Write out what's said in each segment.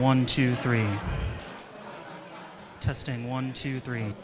1, 2, 3. Testing 1, 2, 3.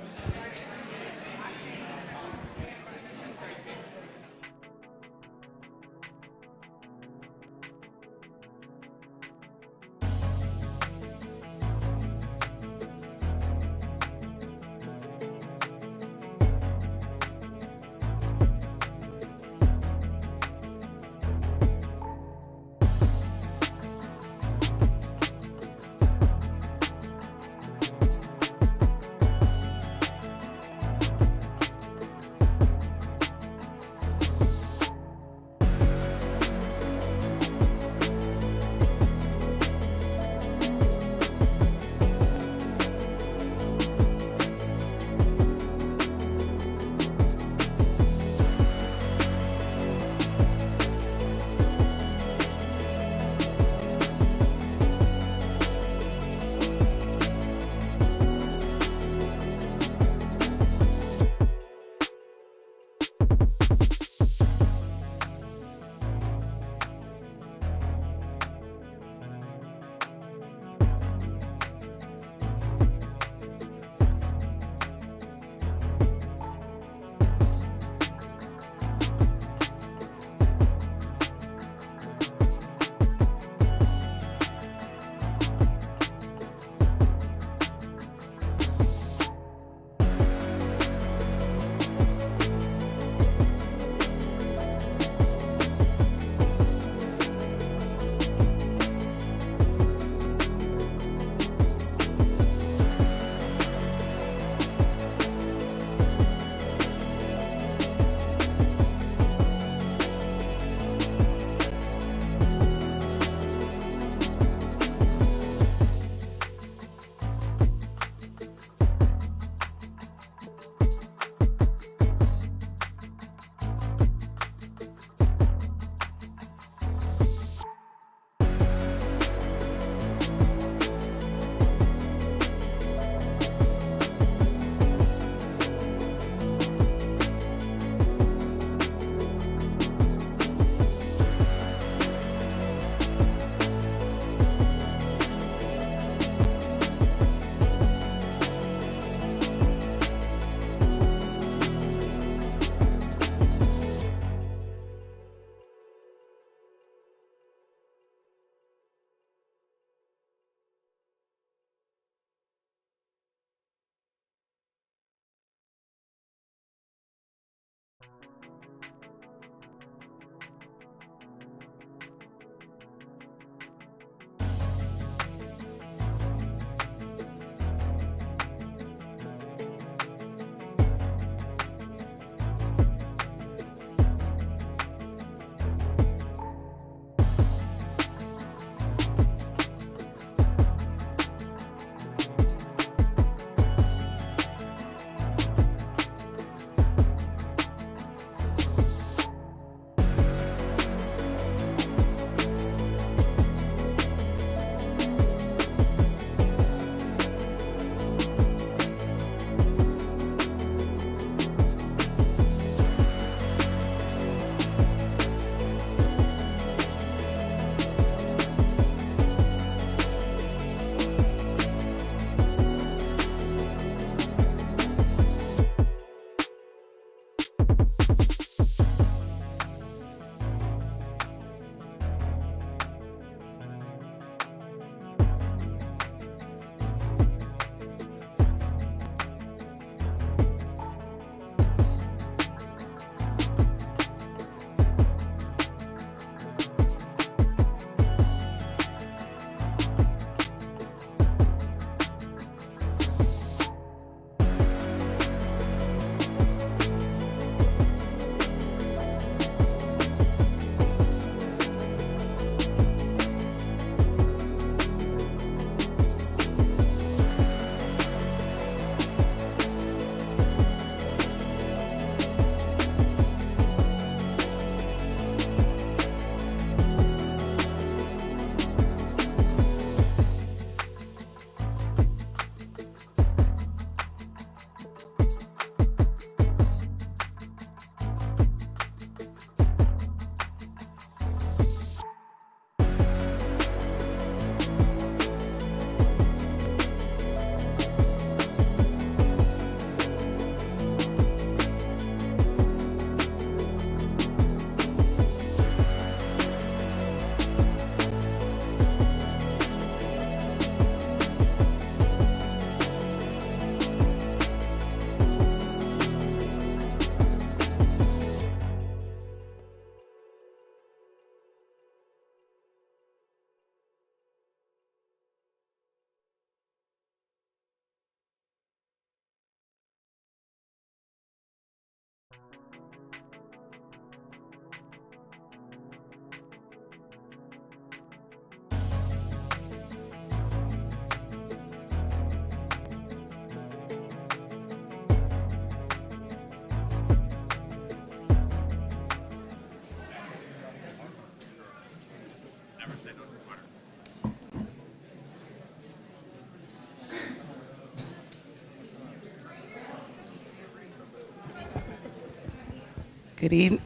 Good, eve-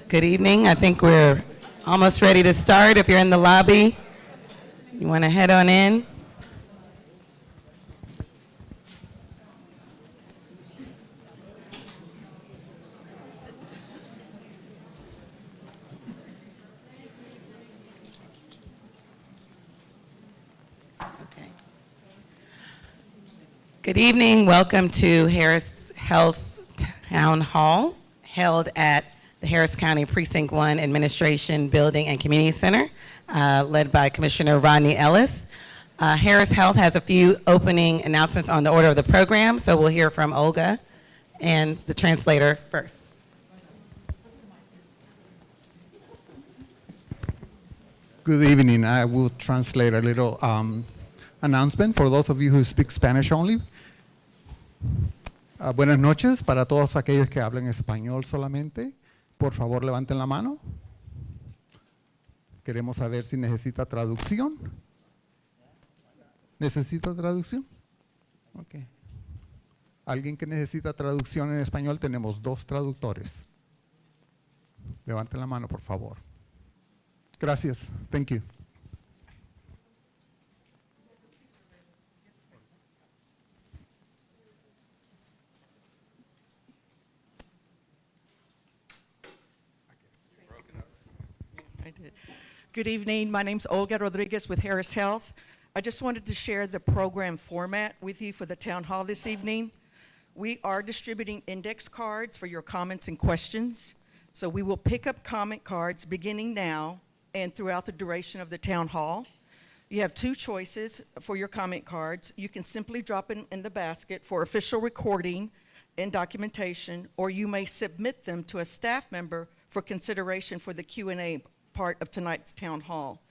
Good evening. I think we're almost ready to start. If you're in the lobby, you want to head on in. Okay. Good evening. Welcome to Harris Health Town Hall, held at the Harris County Precinct 1 Administration Building and Community Center, led by Commissioner Rodney Ellis. Harris Health has a few opening announcements on the order of the program, so we'll hear from Olga and the translator first. Good evening. I will translate a little announcement for those of you who speak Spanish only. Buenas noches para todos aquellos que hablan español solamente. Por favor, levanten la mano. Queremos saber si necesita traducción. ¿Necesita traducción? Ok. ¿Alguien que necesita traducción en español? Tenemos 2 traductores. Levanten la mano, por favor. Gracias. Thank you. Good evening. My name's Olga Rodriguez with Harris Health. I just wanted to share the program format with you for the town hall this evening. We are distributing index cards for your comments and questions. So we will pick up comment cards beginning now and throughout the duration of the town hall. You have 2 choices for your comment cards. You can simply drop them in the basket for official recording and documentation, or you may submit them to a staff member for consideration for the Q&A part of tonight's town hall.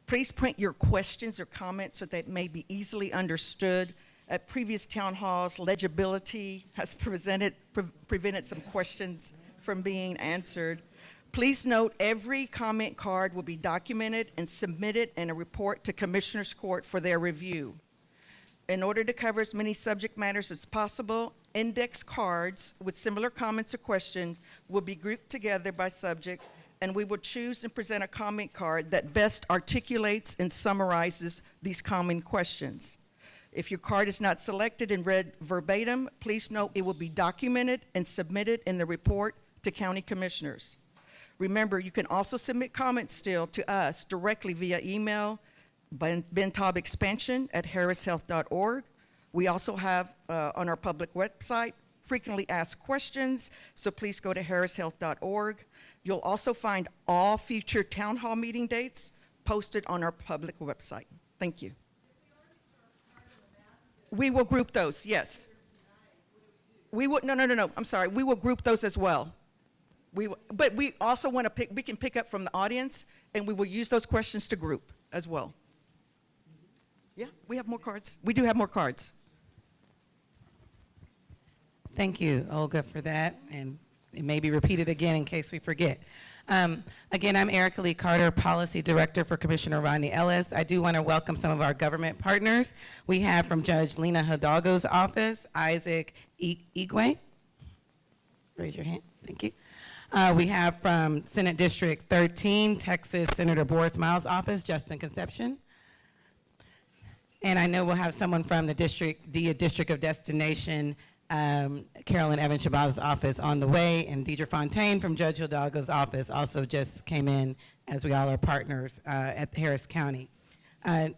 Please print your questions or comments so that may be easily understood. At previous town halls, legibility has prevented some questions from being answered. Please note every comment card will be documented and submitted in a report to Commissioners Court for their review. In order to cover as many subject matters as possible, index cards with similar comments or questions will be grouped together by subject, and we will choose and present a comment card that best articulates and summarizes these common questions. If your card is not selected and read verbatim, please note it will be documented and submitted in the report to county commissioners. Remember, you can also submit comments still to us directly via email, bentaubexpansion@harrishealth.org. We also have on our public website frequently asked questions, so please go to harrishealth.org. You'll also find all future town hall meeting dates posted on our public website. Thank you. We will group those, yes. We will, no, I'm sorry. We will group those as well. But we also want to we can pick up from the audience, and we will use those questions to group as well. Yeah, we have more cards. We do have more cards. Thank you, Olga, for that, and it may be repeated again in case we forget. Again, I'm Erica Lee Carter, Policy Director for Commissioner Rodney Ellis. I do want to welcome some of our government partners. We have from Judge Lena Hidalgo's office, Isaac Igwe. Raise your hand. Thank you. We have from Senate District 13, Texas, Senator Boris Miles' office, Justin Conception. And I know we'll have someone from the District of Destination, Carolyn Evans Shabaz's office on the way, and Deidre Fontaine from Judge Hidalgo's office also just came in, as we all are partners at Harris County.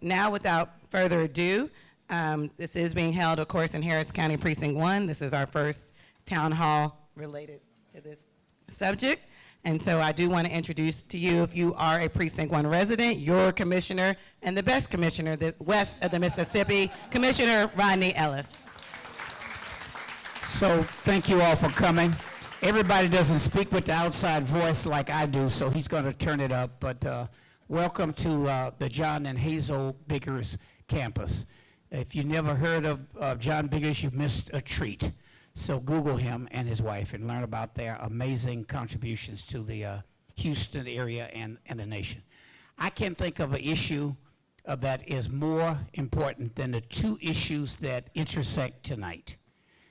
Now, without further ado, this is being held, of course, in Harris County Precinct 1. This is our first town hall related to this subject. And so I do want to introduce to you, if you are a Precinct 1 resident, your commissioner and the best commissioner west of the Mississippi, Commissioner Rodney Ellis. So thank you all for coming. Everybody doesn't speak with the outside voice like I do, so he's going to turn it up. But welcome to the John and Hazel Biggers campus. If you never heard of John Biggers, you missed a treat. So Google him and his wife and learn about their amazing contributions to the Houston area and the nation. I can't think of an issue that is more important than the 2 issues that intersect tonight.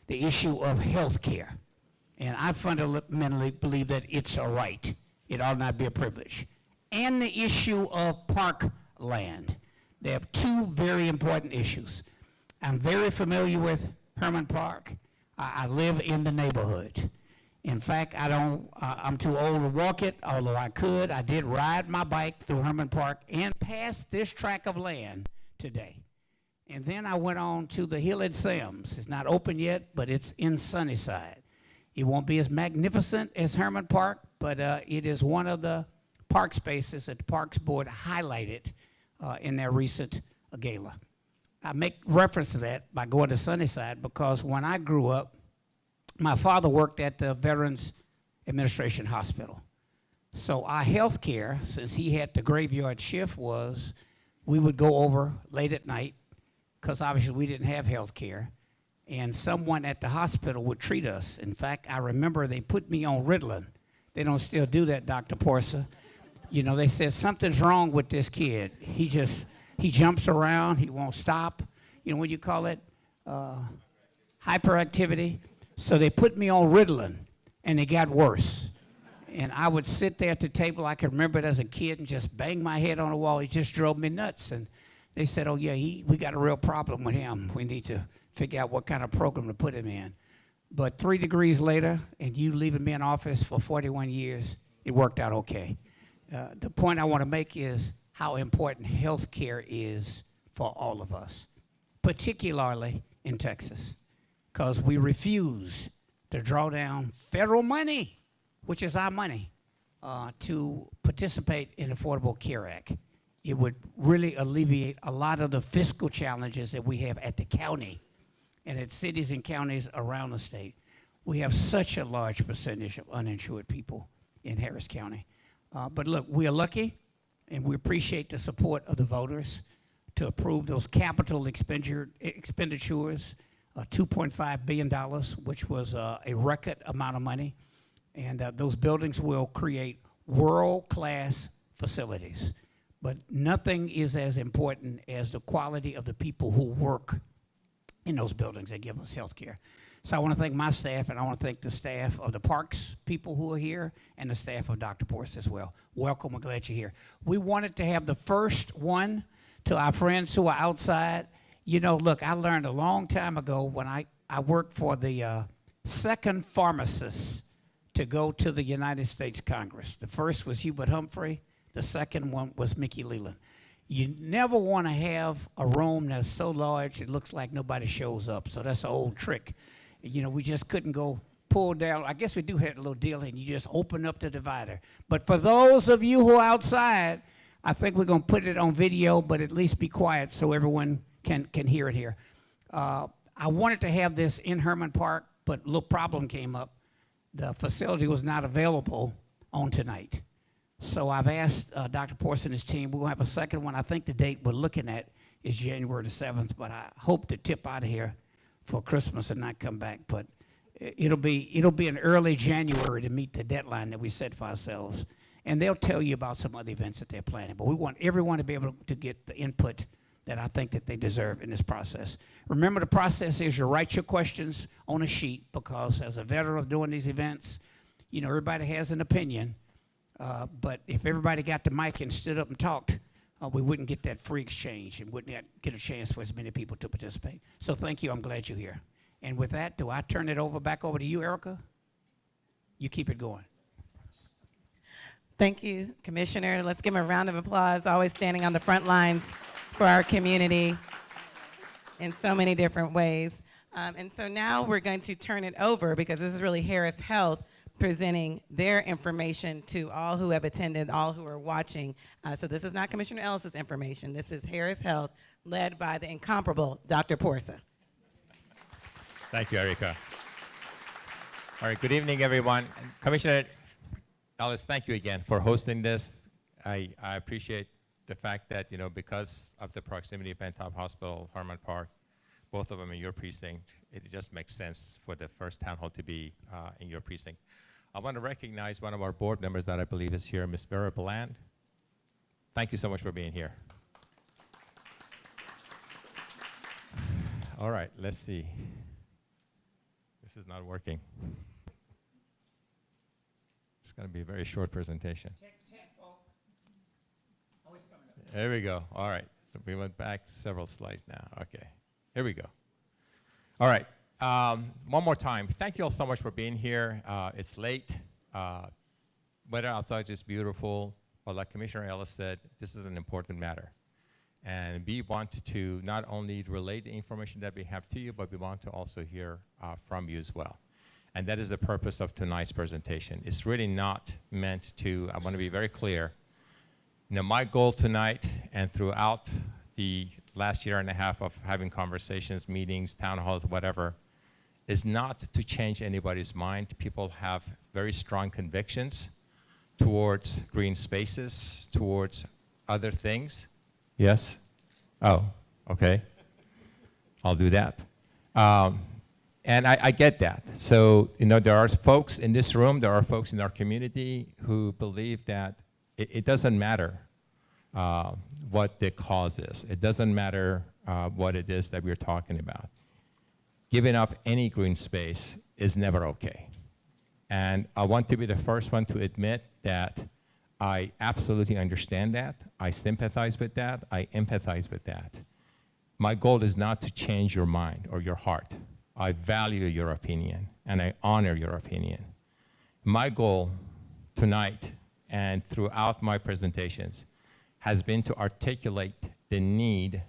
The issue of health care And I fundamentally believe that it's a right. It ought not be a privilege. And the issue of park land. They have two very important issues. I'm very familiar with Herman Park. I live in the neighborhood. In fact, I'm too old to walk it, although I could. I did ride my bike through Herman Park and past this tract of land today. And then I went on to the Hill at Sam's. It's not open yet, but it's in Sunnyside. It won't be as magnificent as Herman Park, but it is one of the park spaces that the Parks Board highlighted in their recent gala. I make reference to that by going to Sunnyside because when I grew up, my father worked at the Veterans Administration Hospital. So our health care, since he had the graveyard shift, was we would go over late at night because obviously we didn't have health care, and someone at the hospital would treat us. In fact, I remember they put me on Ritalin. They don't still do that, Dr. Porsa. You know, they said something's wrong with this kid. He jumps around, he won't stop. You know what you call it? Hyperactivity. So they put me on Ritalin, and it got worse. And I would sit there at the table. I can remember it as a kid and just bang my head on the wall. It just drove me nuts. And they said, oh, yeah, we got a real problem with him. We need to figure out what kind of program to put him in. But 3 degrees later, and you leaving me in office for 41 years, it worked out okay. The point I want to make is how important health care is for all of us, particularly in Texas, because we refuse to draw down federal money, which is our money, to participate in Affordable Care Act. It would really alleviate a lot of the fiscal challenges that we have at the county and at cities and counties around the state. We have such a large percentage of uninsured people in Harris County. But look, we are lucky, and we appreciate the support of the voters to approve those capital expenditures, $2.5 billion, which was a record amount of money. And those buildings will create world-class facilities. But nothing is as important as the quality of the people who work in those buildings that give us health care. So I want to thank my staff, and I want to thank the staff of the parks people who are here and the staff of Dr. Porce as well. Welcome, we're glad you're here. We wanted to have the first one to our friends who are outside. You know, look, I learned a long time ago when I worked for the second pharmacist to go to the United States Congress. The first was Hubert Humphrey. The second one was Mickey Leland. You never want to have a room that's so large it looks like nobody shows up. So that's an old trick. You know, we just couldn't go pull down. I guess we do have a little deal, and you just open up the divider. But for those of you who are outside, I think we're going to put it on video, but at least be quiet so everyone can hear it here. I wanted to have this in Herman Park, but a little problem came up. The facility was not available on tonight. So I've asked Dr. Porce and his team, we're going to have a second one. I think the date we're looking at is January the 7th, but I hope to tip out of here for Christmas and not come back. But it'll be in early January to meet the deadline that we set for ourselves. And they'll tell you about some other events that they're planning. But we want everyone to be able to get the input that I think that they deserve in this process. Remember, the process is you write your questions on a sheet, because as a veteran of doing these events, you know, everybody has an opinion. But if everybody got the mic and stood up and talked, we wouldn't get that free exchange and wouldn't get a chance for as many people to participate. So thank you. I'm glad you're here. And with that, do I turn it back over to you, Erica? You keep it going. Thank you, Commissioner. Let's give him a round of applause, always standing on the front lines for our community in so many different ways. And so now we're going to turn it over, because this is really Harris Health presenting their information to all who have attended, all who are watching. So this is not Commissioner Ellis's information. This is Harris Health, led by the incomparable Dr. Porce. Thank you, Erica. All right, good evening, everyone. Commissioner Ellis, thank you again for hosting this. I appreciate the fact that, you know, because of the proximity of Taub Hospital, Herman Park, both of them in your precinct, it just makes sense for the first town hall to be in your precinct. I want to recognize one of our board members that I believe is here, Ms. Vera Bland. Thank you so much for being here. All right, let's see. This is not working. going to be a very short presentation. There we go. All right. So we went back several slides now. Okay. Here we go. All right. One more time. Thank you all so much for being here. It's late. Weather outside is beautiful. But like Commissioner Ellis said, this is an important matter. And we want to not only relate the information that we have to you, but we want to also hear from you as well. And that is the purpose of tonight's presentation. It's really not meant to, I want to be very clear, my goal tonight and throughout the last year and a half of having conversations, meetings, town halls, whatever, is not to change anybody's mind. People have very strong convictions towards green spaces, towards other things. Yes? Oh, okay. I'll do that. And I get that. So, there are folks in this room, there are folks in our community who believe that it doesn't matter what the cause is. It doesn't matter what it is that we're talking about. Giving up any green space is never okay. And I want to be the first one to admit that I absolutely understand that. I sympathize with that. I empathize with that. My goal is not to change your mind or your heart. I value your opinion, and I honor your opinion. My goal tonight and throughout my presentations has been to articulate the need,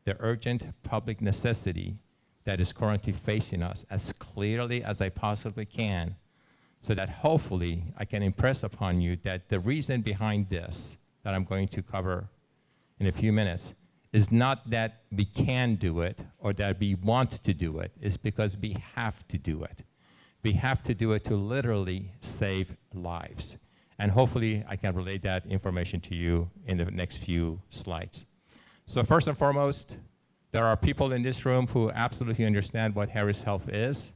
the urgent public necessity that is currently facing us as clearly as I possibly can, so that hopefully I can impress upon you that the reason behind this that I'm going to cover in a few minutes is not that we can do it or that we want to do it. It's because we have to do it. We have to do it to literally save lives. And hopefully I can relay that information to you in the next few slides. So first and foremost, there are people in this room who absolutely understand what Harris Health is.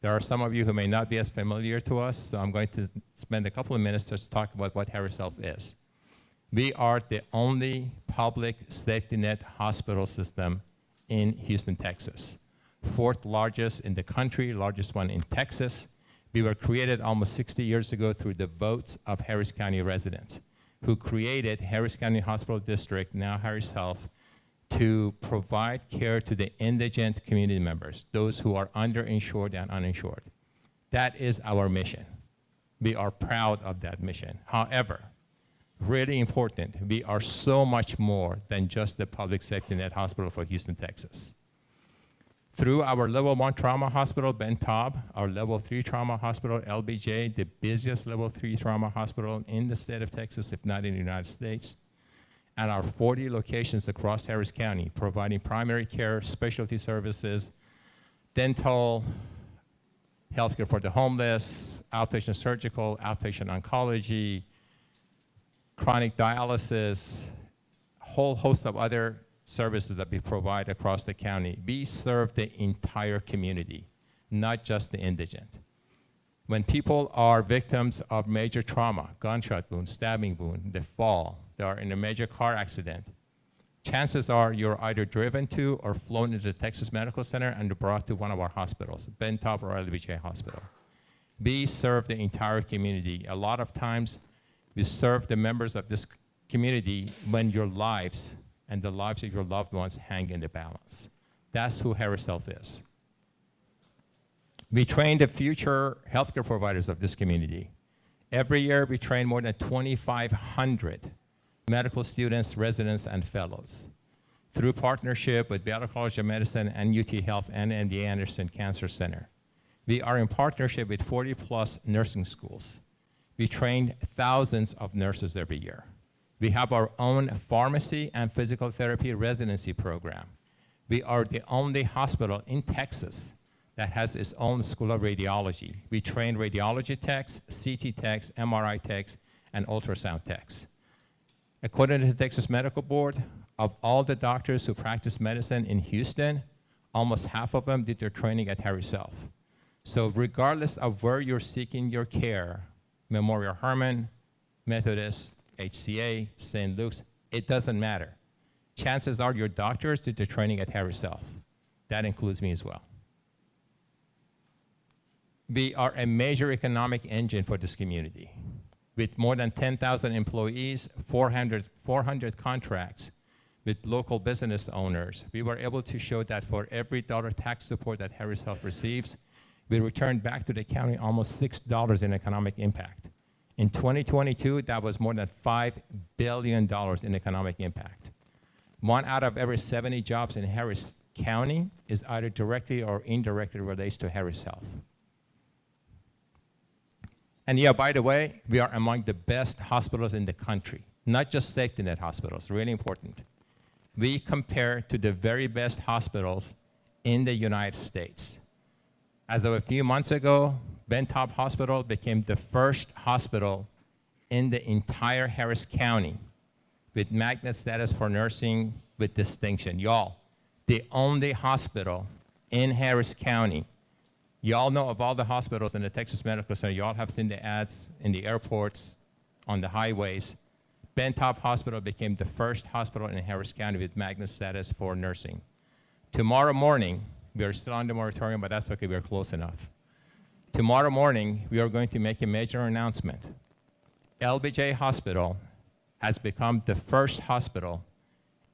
There are some of you who may not be as familiar to us, so I'm going to spend a couple of minutes to talk about what Harris Health is. We are the only public safety net hospital system in Houston, Texas. Fourth largest in the country, largest one in Texas. We were created almost 60 years ago through the votes of Harris County residents who created Harris County Hospital District, now Harris Health, to provide care to the indigent community members, those who are underinsured and uninsured. That is our mission. We are proud of that mission. However, really important, we are so much more than just the public safety net hospital for Houston, Texas. Through our level 1 trauma hospital, Taub, our level 3 trauma hospital, LBJ, the busiest level 3 trauma hospital in the state of Texas, if not in the United States, and our 40 locations across Harris County, providing primary care, specialty services, dental, healthcare for the homeless, outpatient surgical, outpatient oncology, chronic dialysis, a whole host of other services that we provide across the county. We serve the entire community, not just the indigent. When people are victims of major trauma, gunshot wound, stabbing wound, they fall, they are in a major car accident, chances are you're either driven to or flown into the Texas Medical Center and brought to one of our hospitals, Taub or LBJ Hospital. We serve the entire community. A lot of times, we serve the members of this community when your lives and the lives of your loved ones hang in the balance. That's who Harris Health is. We train the future healthcare providers of this community. Every year, we train more than 2,500 medical students, residents, and fellows through partnership with Baylor College of Medicine and UT Health and MD Anderson Cancer Center. We are in partnership with 40+ nursing schools. We train thousands of nurses every year. We have our own pharmacy and physical therapy residency program. We are the only hospital in Texas that has its own school of radiology. We train radiology techs, CT techs, MRI techs, and ultrasound techs. According to the Texas Medical Board, of all the doctors who practice medicine in Houston, almost half of them did their training at Harris Health. So regardless of where you're seeking your care, Memorial Hermann, Methodist, HCA, St. Luke's, it doesn't matter. Chances are your doctors did their training at Harris Health. That includes me as well. We are a major economic engine for this community. with more than 10,000 employees, 400 contracts with local business owners, we were able to show that for every dollar tax support that Harris Health receives, we returned back to the county almost $6 in economic impact. In 2022, that was more than $5 billion in economic impact. 1 out of every 70 jobs in Harris County is either directly or indirectly relates to Harris Health. And yeah, by the way, we are among the best hospitals in the country, not just safety net hospitals, really important. We compare to the very best hospitals in the United States. As of a few months ago, Taub Hospital became the first hospital in the entire Harris County with magnet status for nursing with distinction. Y'all, the only hospital in Harris County. Y'all know of all the hospitals in the Texas Medical Center. Y'all have seen the ads in the airports, on the highways. Taub Hospital became the first hospital in Harris County with magnet status for nursing. Tomorrow morning, we are still on the moratorium, but that's okay, we are close enough. Tomorrow morning, we are going to make a major announcement. LBJ Hospital has become the first hospital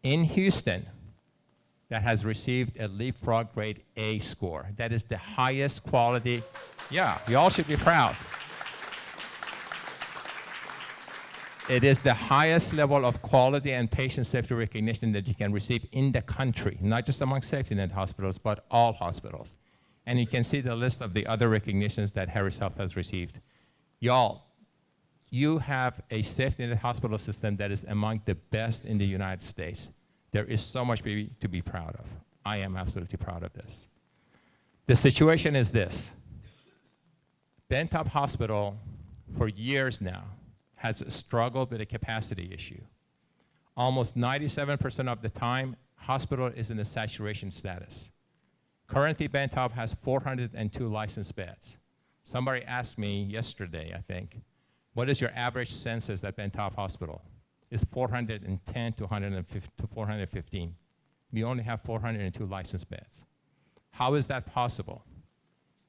in Houston that has received a Leapfrog grade A score. That is the highest quality. Yeah, you all should be proud. It is the highest level of quality and patient safety recognition that you can receive in the country, not just among safety net hospitals, but all hospitals. And you can see the list of the other recognitions that Harris Health has received. Y'all, you have a safety net hospital system that is among the best in the United States. There is so much to be proud of. I am absolutely proud of this. The situation is this. Taub Hospital, for years now, has struggled with a capacity issue. Almost 97% of the time, hospital is in a saturation status. Currently, Taub has 402 licensed beds. Somebody asked me yesterday, I think, what is your average census at Taub Hospital? It's 410 to 415. We only have 402 licensed beds. How is that possible?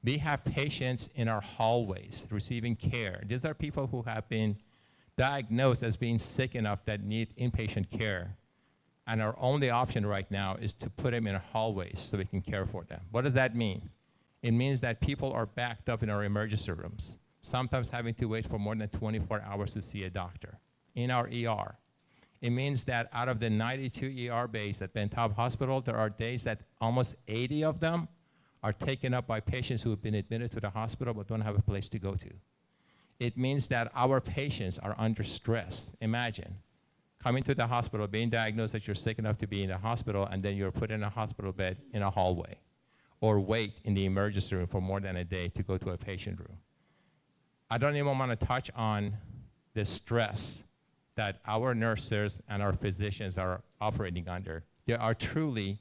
We have patients in our hallways receiving care. These are people who have been diagnosed as being sick enough that need inpatient care. And our only option right now is to put them in hallways so we can care for them. What does that mean? It means that people are backed up in our emergency rooms, sometimes having to wait for more than 24 hours to see a doctor. In our ER. It means that out of the 92 ER bays at Taub Hospital, there are days that almost 80 of them are taken up by patients who have been admitted to the hospital but don't have a place to go to. It means that our patients are under stress. Imagine coming to the hospital, being diagnosed that you're sick enough to be in the hospital, and then you're put in a hospital bed in a hallway, or wait in the emergency room for more than a day to go to a patient room. I don't even want to touch on the stress that our nurses and our physicians are operating under. They are truly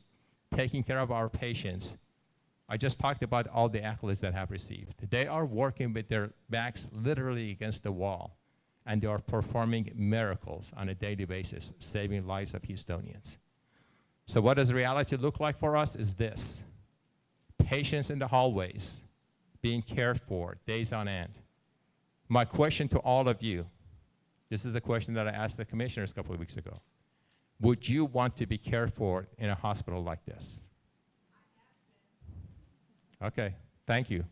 taking care of our patients. I just talked about all the accolades that have received. They are working with their backs literally against the wall, and they are performing miracles on a daily basis, saving lives of Houstonians. So what does reality look like for us is this. Patients in the hallways being cared for days on end. My question to all of you, this is the question that I asked the commissioners a couple of weeks ago. Would you want to be cared for in a hospital like this? Okay, thank you.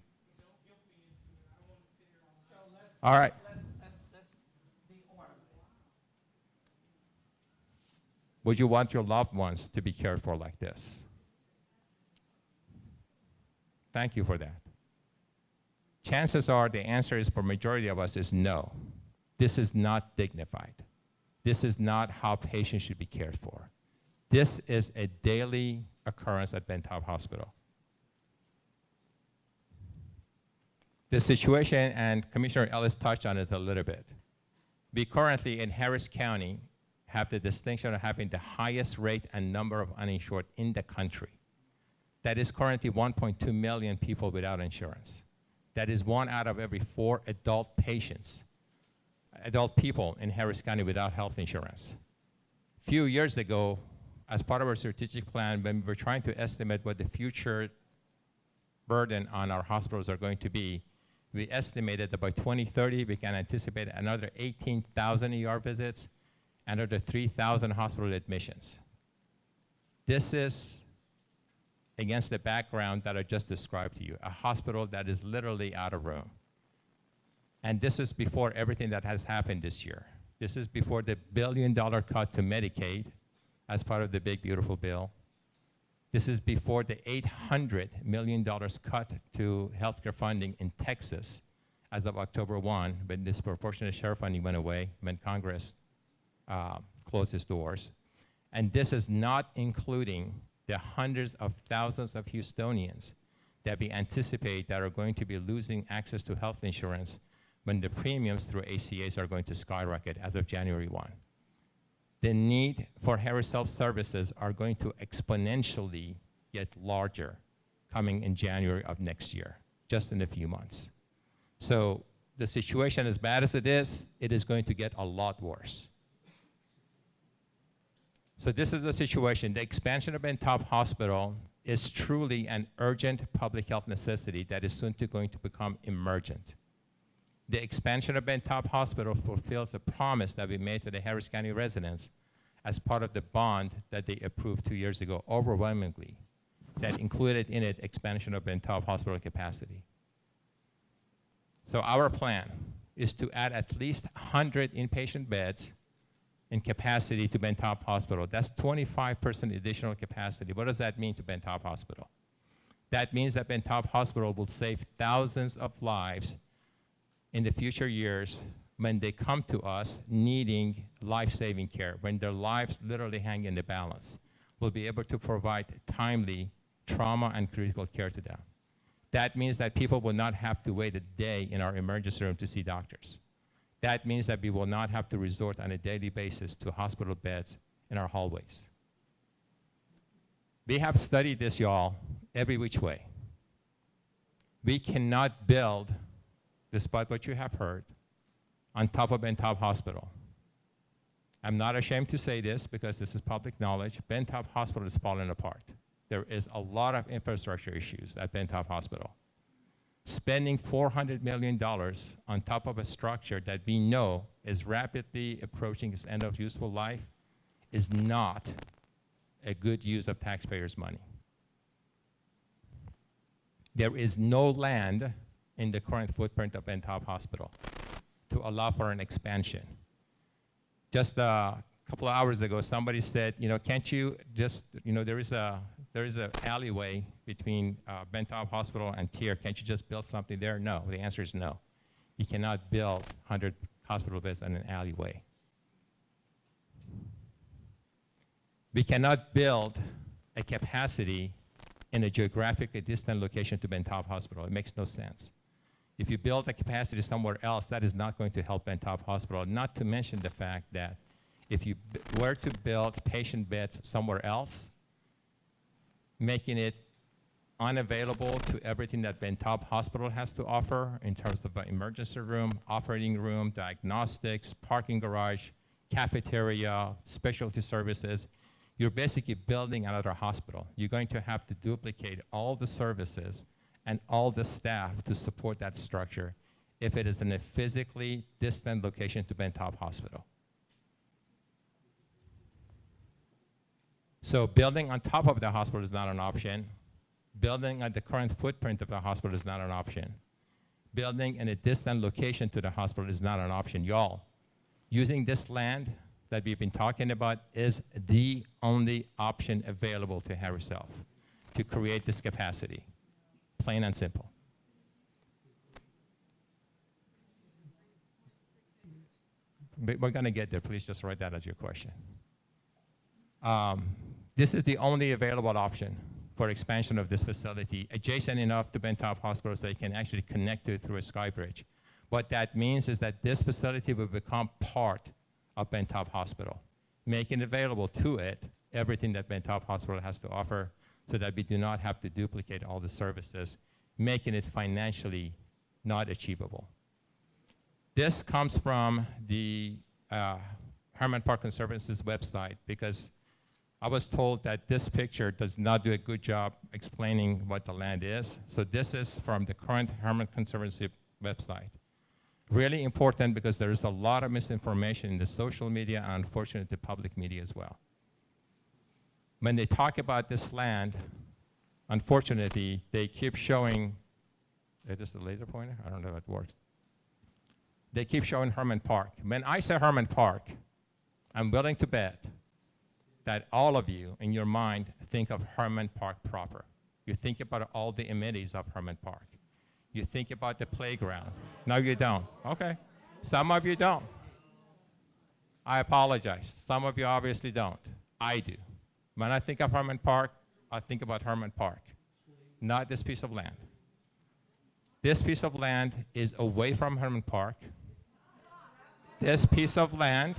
All right. Would you want your loved ones to be cared for like this? Thank you for that. Chances are the answer is for majority of us is no. This is not dignified. This is not how patients should be cared for. This is a daily occurrence at Taub Hospital. The situation, and Commissioner Ellis touched on it a little bit. We currently in Harris County have the distinction of having the highest rate and number of uninsured in the country. That is currently 1.2 million people without insurance. That is 1 out of every 4 adult people in Harris County without health insurance. A few years ago, as part of our strategic plan, when we were trying to estimate what the future burden on our hospitals are going to be, We estimated that by 2030, we can anticipate another 18,000 ER visits, another 3,000 hospital admissions. This is against the background that I just described to you, a hospital that is literally out of room. And this is before everything that has happened this year. This is before the $1 billion cut to Medicaid as part of the big, beautiful bill. This is before the $800 million cut to healthcare funding in Texas as of October 1, when disproportionate share funding went away, when Congress closed its doors. And this is not including the hundreds of thousands of Houstonians that we anticipate that are going to be losing access to health insurance when the premiums through ACAs are going to skyrocket as of January 1. The need for Harris Health services are going to exponentially get larger coming in January of next year, just in a few months. So the situation, as bad as it is going to get a lot worse. So this is the situation. The expansion of Taub Hospital is truly an urgent public health necessity that is soon going to become emergent. The expansion of Taub Hospital fulfills a promise that we made to the Harris County residents as part of the bond that they approved 2 years ago, overwhelmingly, that included in it expansion of Taub Hospital capacity. So our plan is to add at least 100 inpatient beds in capacity to Taub Hospital. That's 25% additional capacity. What does that mean to Taub Hospital? That means that Taub Hospital will save thousands of lives in the future years when they come to us needing life-saving care, when their lives literally hang in the balance. We'll be able to provide timely trauma and critical care to them. That means that people will not have to wait a day in our emergency room to see doctors. That means that we will not have to resort on a daily basis to hospital beds in our hallways. We have studied this, y'all, every which way. We cannot build, despite what you have heard, on top of Taub Hospital. I'm not ashamed to say this because this is public knowledge. Taub Hospital is falling apart. There is a lot of infrastructure issues at Taub Hospital. Spending $400 million on top of a structure that we know is rapidly approaching its end of useful life is not a good use of taxpayers' money. There is no land in the current footprint of Taub Hospital to allow for an expansion. Just a couple of hours ago, somebody said, can't you just, there is an alleyway between Taub Hospital and Tier. Can't you just build something there? No, the answer is no. You cannot build 100 hospital beds in an alleyway. We cannot build a capacity in a geographically distant location to Taub Hospital. It makes no sense. If you build a capacity somewhere else, that is not going to help Taub Hospital, not to mention the fact that if you were to build patient beds somewhere else, making it unavailable to everything that Taub Hospital has to offer in terms of an emergency room, operating room, diagnostics, parking garage, cafeteria, specialty services, you're basically building another hospital. You're going to have to duplicate all the services and all the staff to support that structure if it is in a physically distant location to Taub Hospital. So building on top of the hospital is not an option. Building at the current footprint of the hospital is not an option. Building in a distant location to the hospital is not an option. Y'all, using this land that we've been talking about is the only option available to Harris Health to create this capacity. Plain and simple. But we're going to get there. Please just write that as your question. This is the only available option for expansion of this facility, adjacent enough to Taub Hospital so they can actually connect to it through a sky bridge. What that means is that this facility will become part of Taub Hospital, making available to it everything that Taub Hospital has to offer so that we do not have to duplicate all the services, making it financially not achievable. This comes from the Herman Park Conservancy's website because I was told that this picture does not do a good job explaining what the land is. So this is from the current Herman Conservancy website. Really important because there is a lot of misinformation in the social media and unfortunately the public media as well. When they talk about this land, unfortunately, they keep showing, is this the laser pointer? I don't know if it works. They keep showing Herman Park. When I say Herman Park, I'm willing to bet that all of you in your mind think of Herman Park proper. You think about all the amenities of Herman Park. You think about the playground. No, you don't. Okay. Some of you don't. I apologize. Some of you obviously don't. I do. When I think of Herman Park, I think about Herman Park, not this piece of land. This piece of land is away from Herman Park. This piece of land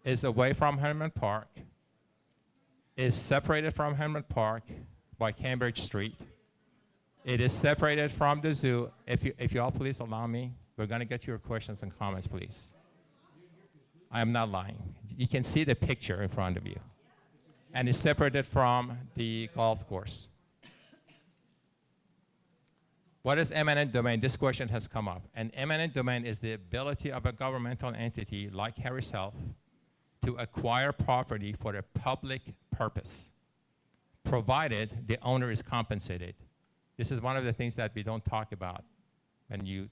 is away from Herman Park, is separated from Herman Park by Cambridge Street. It is separated from the zoo. If you all please allow me, we're going to get to your questions and comments, please. I am not lying. You can see the picture in front of you. And it's separated from the golf course. What is eminent domain? This question has come up. An eminent domain is the ability of a governmental entity like Harris Health to acquire property for a public purpose, provided the owner is compensated. This is one of the things that we don't talk about when you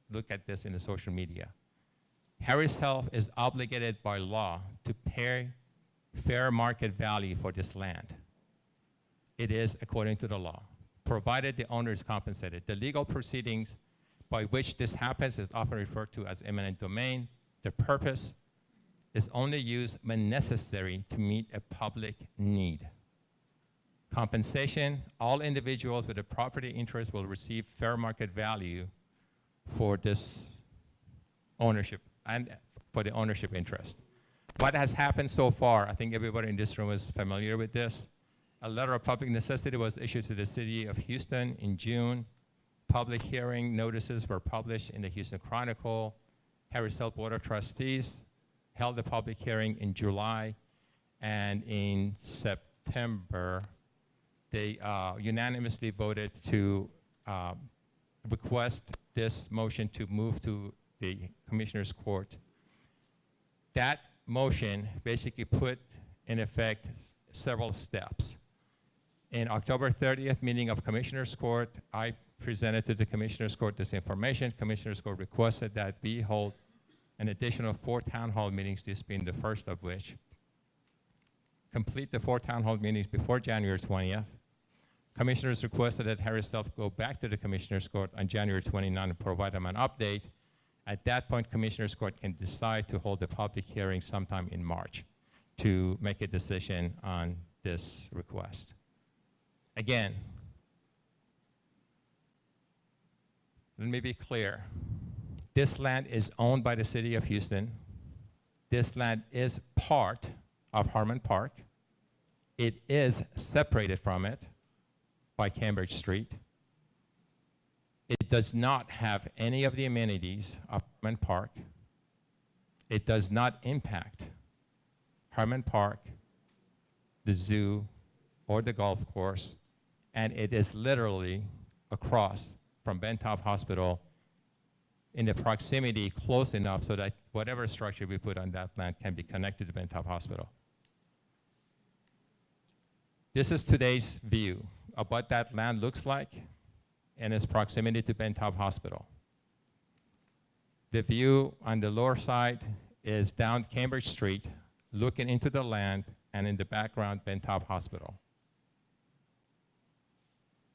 look at this in the social media. Harris Health is obligated by law to pay fair market value for this land. It is according to the law, provided the owner is compensated. The legal proceedings by which this happens is often referred to as eminent domain. The purpose is only used when necessary to meet a public need. Compensation, all individuals with a property interest will receive fair market value for this ownership and for the ownership interest. What has happened so far, I think everybody in this room is familiar with this. A letter of public necessity was issued to the city of Houston in June. Public hearing notices were published in the Houston Chronicle. Harris Health Board of Trustees held a public hearing in July, and in September, they unanimously voted to request this motion to move to the Commissioner's Court. That motion basically put in effect several steps. In October 30th meeting of Commissioner's Court, I presented to the Commissioner's Court this information. Commissioner's Court requested that we hold an additional 4 town hall meetings, this being the first of which. Complete the 4 town hall meetings before January 20th. Commissioners requested that Harris Health go back to the Commissioner's Court on January 29 and provide them an update. At that point, Commissioner's Court can decide to hold a public hearing sometime in March to make a decision on this request. Again, let me be clear. This land is owned by the city of Houston. This land is part of Herman Park. It is separated from it by Cambridge Street. It does not have any of the amenities of Herman Park. It does not impact Herman Park, the zoo, or the golf course, and it is literally across from Ben Taub Hospital in the proximity close enough so that whatever structure we put on that land can be connected to Ben Taub Hospital. This is today's view of what that land looks like and its proximity to Ben Taub Hospital. The view on the lower side is down Cambridge Street, looking into the land, and in the background, Ben Taub Hospital.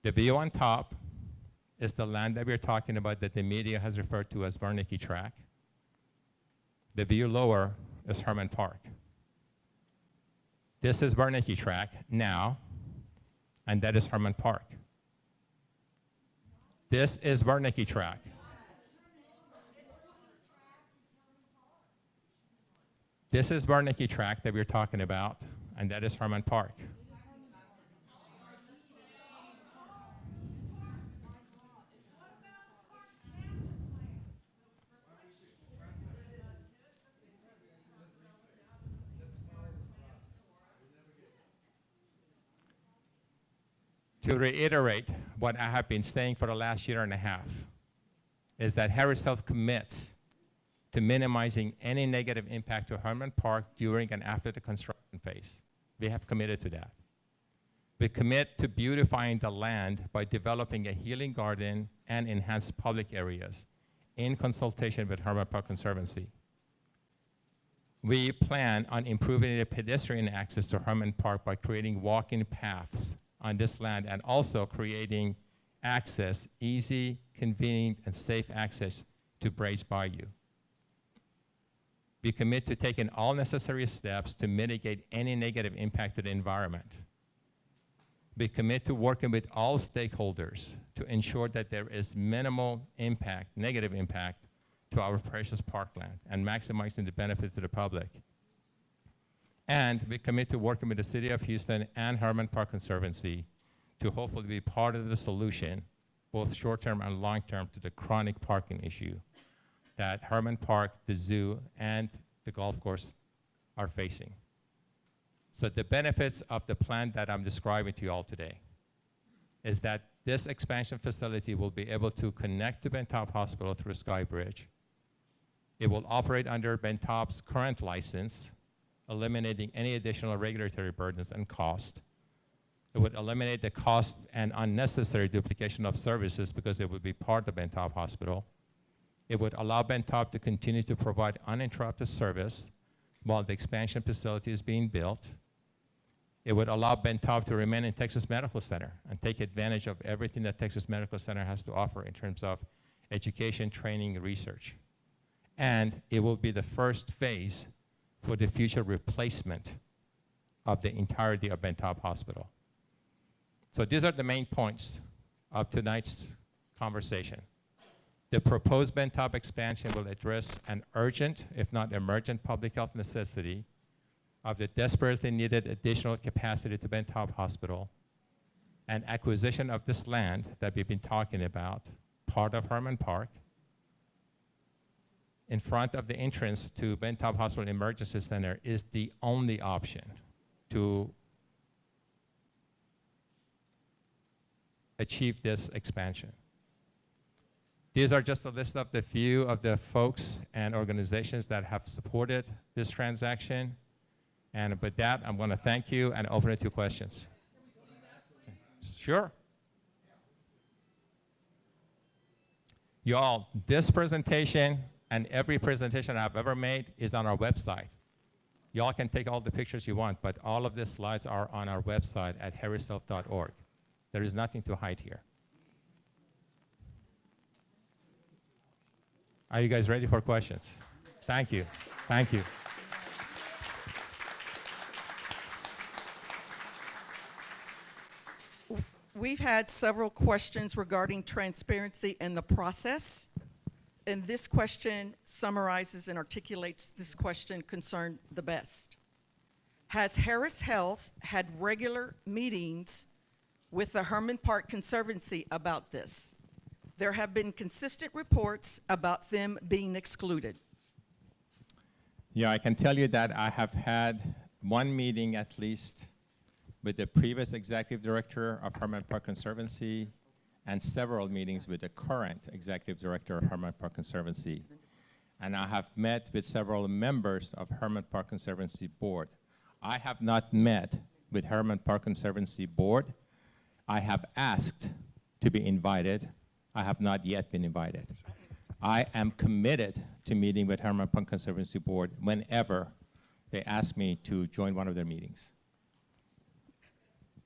The view on top is the land that we're talking about that the media has referred to as Wernicke Track. The view lower is Herman Park. This is Wernicke Track now, and that is Herman Park. This is Wernicke Track. This is Wernicke Track that we're talking about, and that is Herman Park. To reiterate what I have been saying for the last year and a half, is that Harris Health commits to minimizing any negative impact to Herman Park during and after the construction phase. We have committed to that. We commit to beautifying the land by developing a healing garden and enhanced public areas in consultation with Herman Park Conservancy. We plan on improving the pedestrian access to Herman Park by creating walking paths on this land and also creating access, easy, convenient, and safe access to Brace Bayou. We commit to taking all necessary steps to mitigate any negative impact to the environment. We commit to working with all stakeholders to ensure that there is minimal impact, negative impact, to our precious parkland and maximizing the benefit to the public. And we commit to working with the City of Houston and Herman Park Conservancy to hopefully be part of the solution, both short-term and long-term, to the chronic parking issue that Herman Park, the zoo, and the golf course are facing. So the benefits of the plan that I'm describing to you all today is that this expansion facility will be able to connect to Ben Taub Hospital through Sky Bridge. It will operate under Ben Taub's current license, eliminating any additional regulatory burdens and cost. It would eliminate the cost and unnecessary duplication of services because it would be part of Ben Taub Hospital. It would allow Ben Taub to continue to provide uninterrupted service while the expansion facility is being built. It would allow Ben Taub to remain in Texas Medical Center and take advantage of everything that Texas Medical Center has to offer in terms of education, training, and research. And it will be the first phase for the future replacement of the entirety of Ben Taub Hospital. So these are the main points of tonight's conversation. The proposed Ben Taub expansion will address an urgent, if not emergent, public health necessity of the desperately needed additional capacity to Ben Taub Hospital and acquisition of this land that we've been talking about, part of Herman Park, in front of the entrance to Ben Taub Hospital Emergency Center is the only option to achieve this expansion. These are just a list of the few of the folks and organizations that have supported this transaction. And with that, I'm going to thank you and open it to questions. Sure. You all, this presentation and every presentation I've ever made is on our website. Y'all can take all the pictures you want, but all of the slides are on our website at harrishealth.org. There is nothing to hide here. Are you guys ready for questions? Thank you. Thank you. We've had several questions regarding transparency in the process, and this question summarizes and articulates this question concern the best. Has Harris Health had regular meetings with the Herman Park Conservancy about this? There have been consistent reports about them being excluded. Yeah, I can tell you that I have had one meeting at least with the previous executive director of Herman Park Conservancy and several meetings with the current executive director of Herman Park Conservancy. And I have met with several members of Herman Park Conservancy board. I have not met with Herman Park Conservancy board. I have asked to be invited. I have not yet been invited. I am committed to meeting with Herman Park Conservancy board whenever they ask me to join one of their meetings.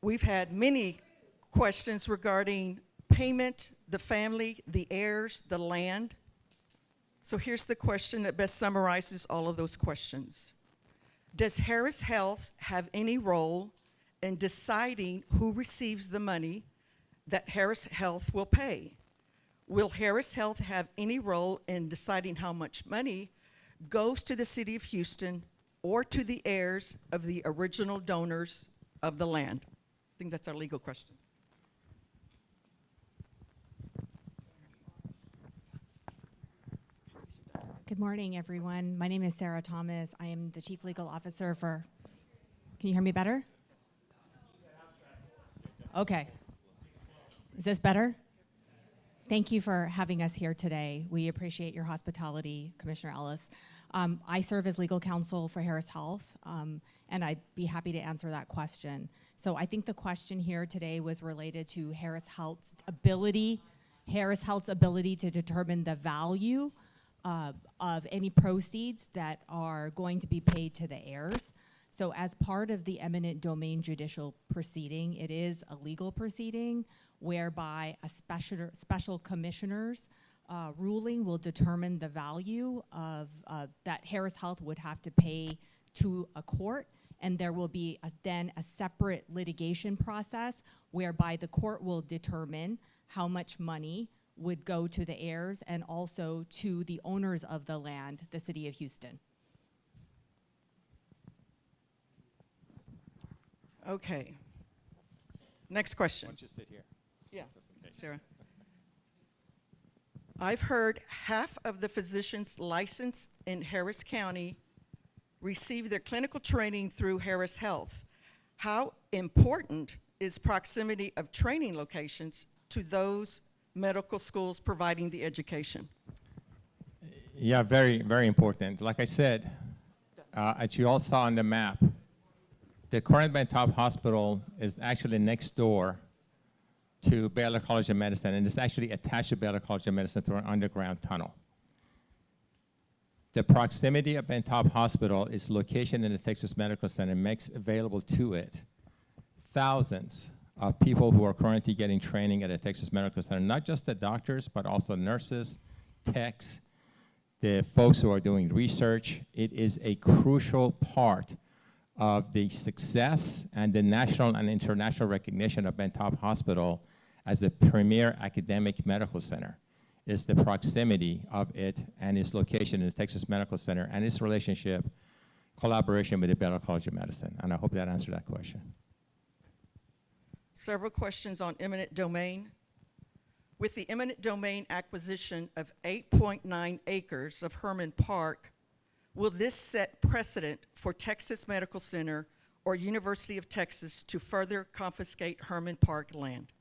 We've had many questions regarding payment, the family, the heirs, the land. So here's the question that best summarizes all of those questions. Does Harris Health have any role in deciding who receives the money that Harris Health will pay? Will Harris Health have any role in deciding how much money goes to the City of Houston or to the heirs of the original donors of the land? I think that's our legal question. Good morning, everyone. My name is Sarah Thomas. I am the Chief Legal Officer for... Can you hear me better? Okay. Is this better? Thank you for having us here today. We appreciate your hospitality, Commissioner Ellis. I serve as legal counsel for Harris Health, and I'd be happy to answer that question. So I think the question here today was related to Harris Health's ability to determine the value of any proceeds that are going to be paid to the heirs. So as part of the eminent domain judicial proceeding, it is a legal proceeding whereby a special commissioner's ruling will determine the value of that Harris Health would have to pay to a court, and there will be then a separate litigation process whereby the court will determine how much money would go to the heirs and also to the owners of the land, the city of Houston. Okay. Next question. Why don't you sit here? Yeah, Just in case. Sarah. I've heard half of the physicians licensed in Harris County receive their clinical training through Harris Health. How important is proximity of training locations to those medical schools providing the education? Yeah, very, very important. Like I said, as you all saw on the map, the current Ben Taub Hospital is actually next door to Baylor College of Medicine, and it's actually attached to Baylor College of Medicine through an underground tunnel. The proximity of Ben Taub Hospital, its location in the Texas Medical Center, makes available to it thousands of people who are currently getting training at the Texas Medical Center, not just the doctors, but also nurses, techs, the folks who are doing research. It is a crucial part of the success and the national and international recognition of Ben Taub Hospital as the premier academic medical center, is the proximity of it and its location in the Texas Medical Center and its relationship, collaboration with the Baylor College of Medicine. And I hope that answered that question. Several questions on eminent domain. With the eminent domain acquisition of 8.9 acres of Herman Park, will this set precedent for Texas Medical Center or University of Texas to further confiscate Herman Park land?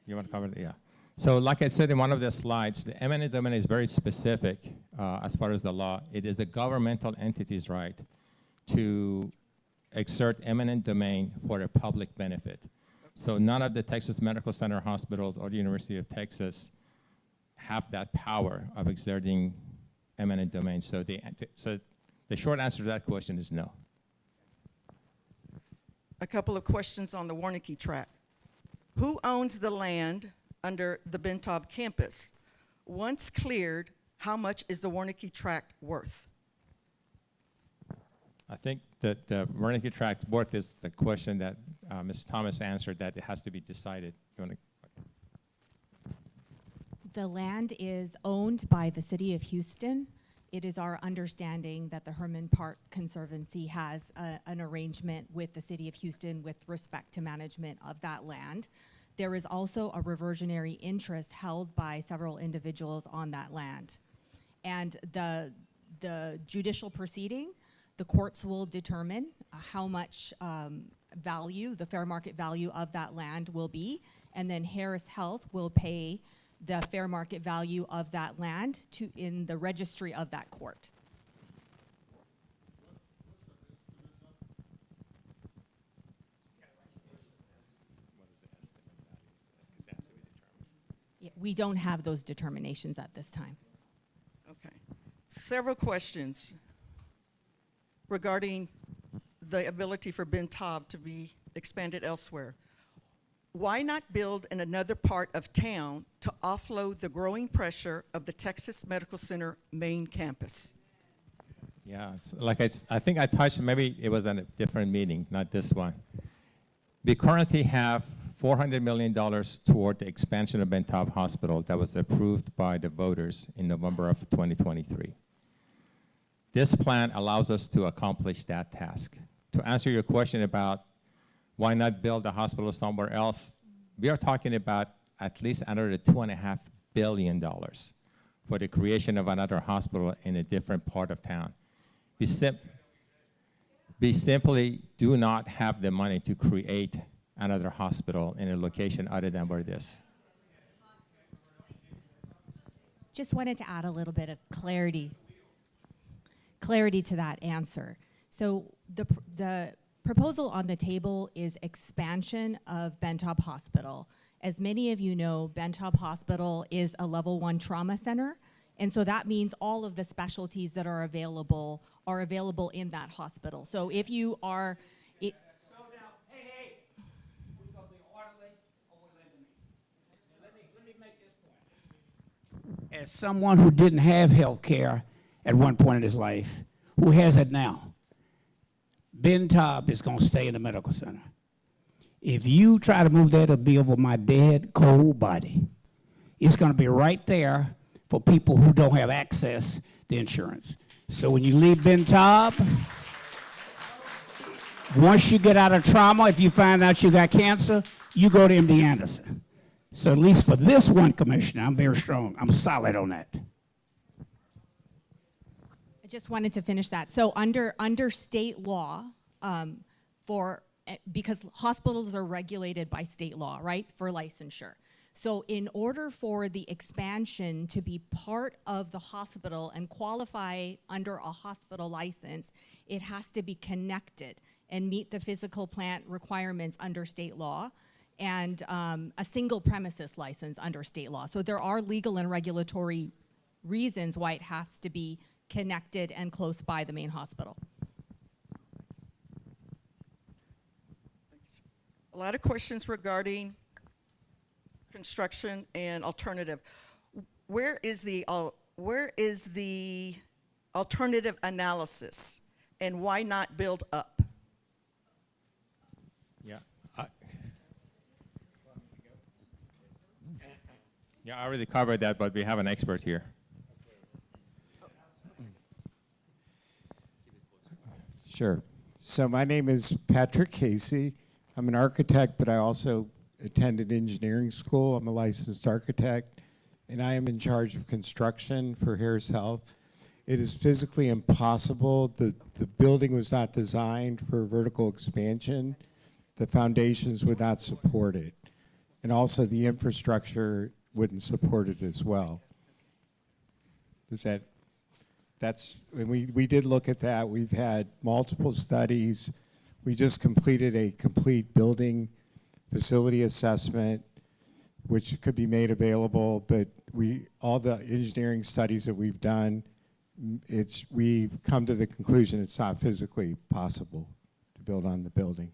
You want to cover it? Yeah. So like I said in one of the slides, the eminent domain is very specific as far as the law. It is the governmental entity's right to exert eminent domain for a public benefit. So none of the Texas Medical Center hospitals or the University of Texas have that power of exerting eminent domain. So the short answer to that question is no. A couple of questions on the Warnicki tract. Who owns the land under the Ben Taub campus? Once cleared, how much is the Warnicki tract worth? I think that the Warnicki tract worth is the question that Ms. Thomas answered, that it has to be decided. You want to? The land is owned by the city of Houston. It is our understanding that the Herman Park Conservancy has an arrangement with the city of Houston with respect to management of that land. There is also a reversionary interest held by several individuals on that land. And the judicial proceeding, the courts will determine how much value, the fair market value of that land will be, and then Harris Health will pay the fair market value of that land in the registry of that court. Yeah, we don't have those determinations at this time. Okay. Several questions regarding the ability for Ben Taub to be expanded elsewhere. Why not build in another part of town to offload the growing pressure of the Texas Medical Center main campus? Yeah, it's like I think I touched, maybe it was on a different meeting, not this one. We currently have $400 million toward the expansion of Ben Taub Hospital that was approved by the voters in November of 2023. This plan allows us to accomplish that task. To answer your question about why not build a hospital somewhere else, we are talking about at least another $2.5 billion for the creation of another hospital in a different part of town. We simply do not have the money to create another hospital in a location other than where it is. Just wanted to add a little bit of clarity to that answer. So the proposal on the table is expansion of Ben Taub Hospital. As many of you know, Ben Taub Hospital is a level 1 trauma center, and so that means all of the specialties that are available in that hospital. So if you are, So now, hey, we're going to be orderly or we're letting me. Let me make this point. As someone who didn't have health care at one point in his life, who has it now, Ben Taub is going to stay in the medical center. If you try to move that, it'll be over my dead, cold body. It's going to be right there for people who don't have access to insurance. So when you leave Ben Taub, once you get out of trauma, if you find out you got cancer, you go to MD Anderson. So at least for this one, Commissioner, I'm very strong. I'm solid on that. I just wanted to finish that. So under state law, because hospitals are regulated by state law, right, for licensure. So in order for the expansion to be part of the hospital and qualify under a hospital license, it has to be connected and meet the physical plant requirements under state law and a single premises license under state law. So there are legal and regulatory reasons why it has to be connected and close by the main hospital. A lot of questions regarding construction and alternative. Where is the alternative analysis, and why not build up? Yeah. I already covered that, but we have an expert here. Sure. So my name is Patrick Casey. I'm an architect, but I also attended engineering school. I'm a licensed architect, and I am in charge of construction for Harris Health. It is physically impossible. The building was not designed for vertical expansion. The foundations would not support it. And also the infrastructure wouldn't support it as well. And we did look at that. We've had multiple studies. We just completed a complete building facility assessment, which could be made available, but all the engineering studies that we've done, we've come to the conclusion it's not physically possible to build on the building.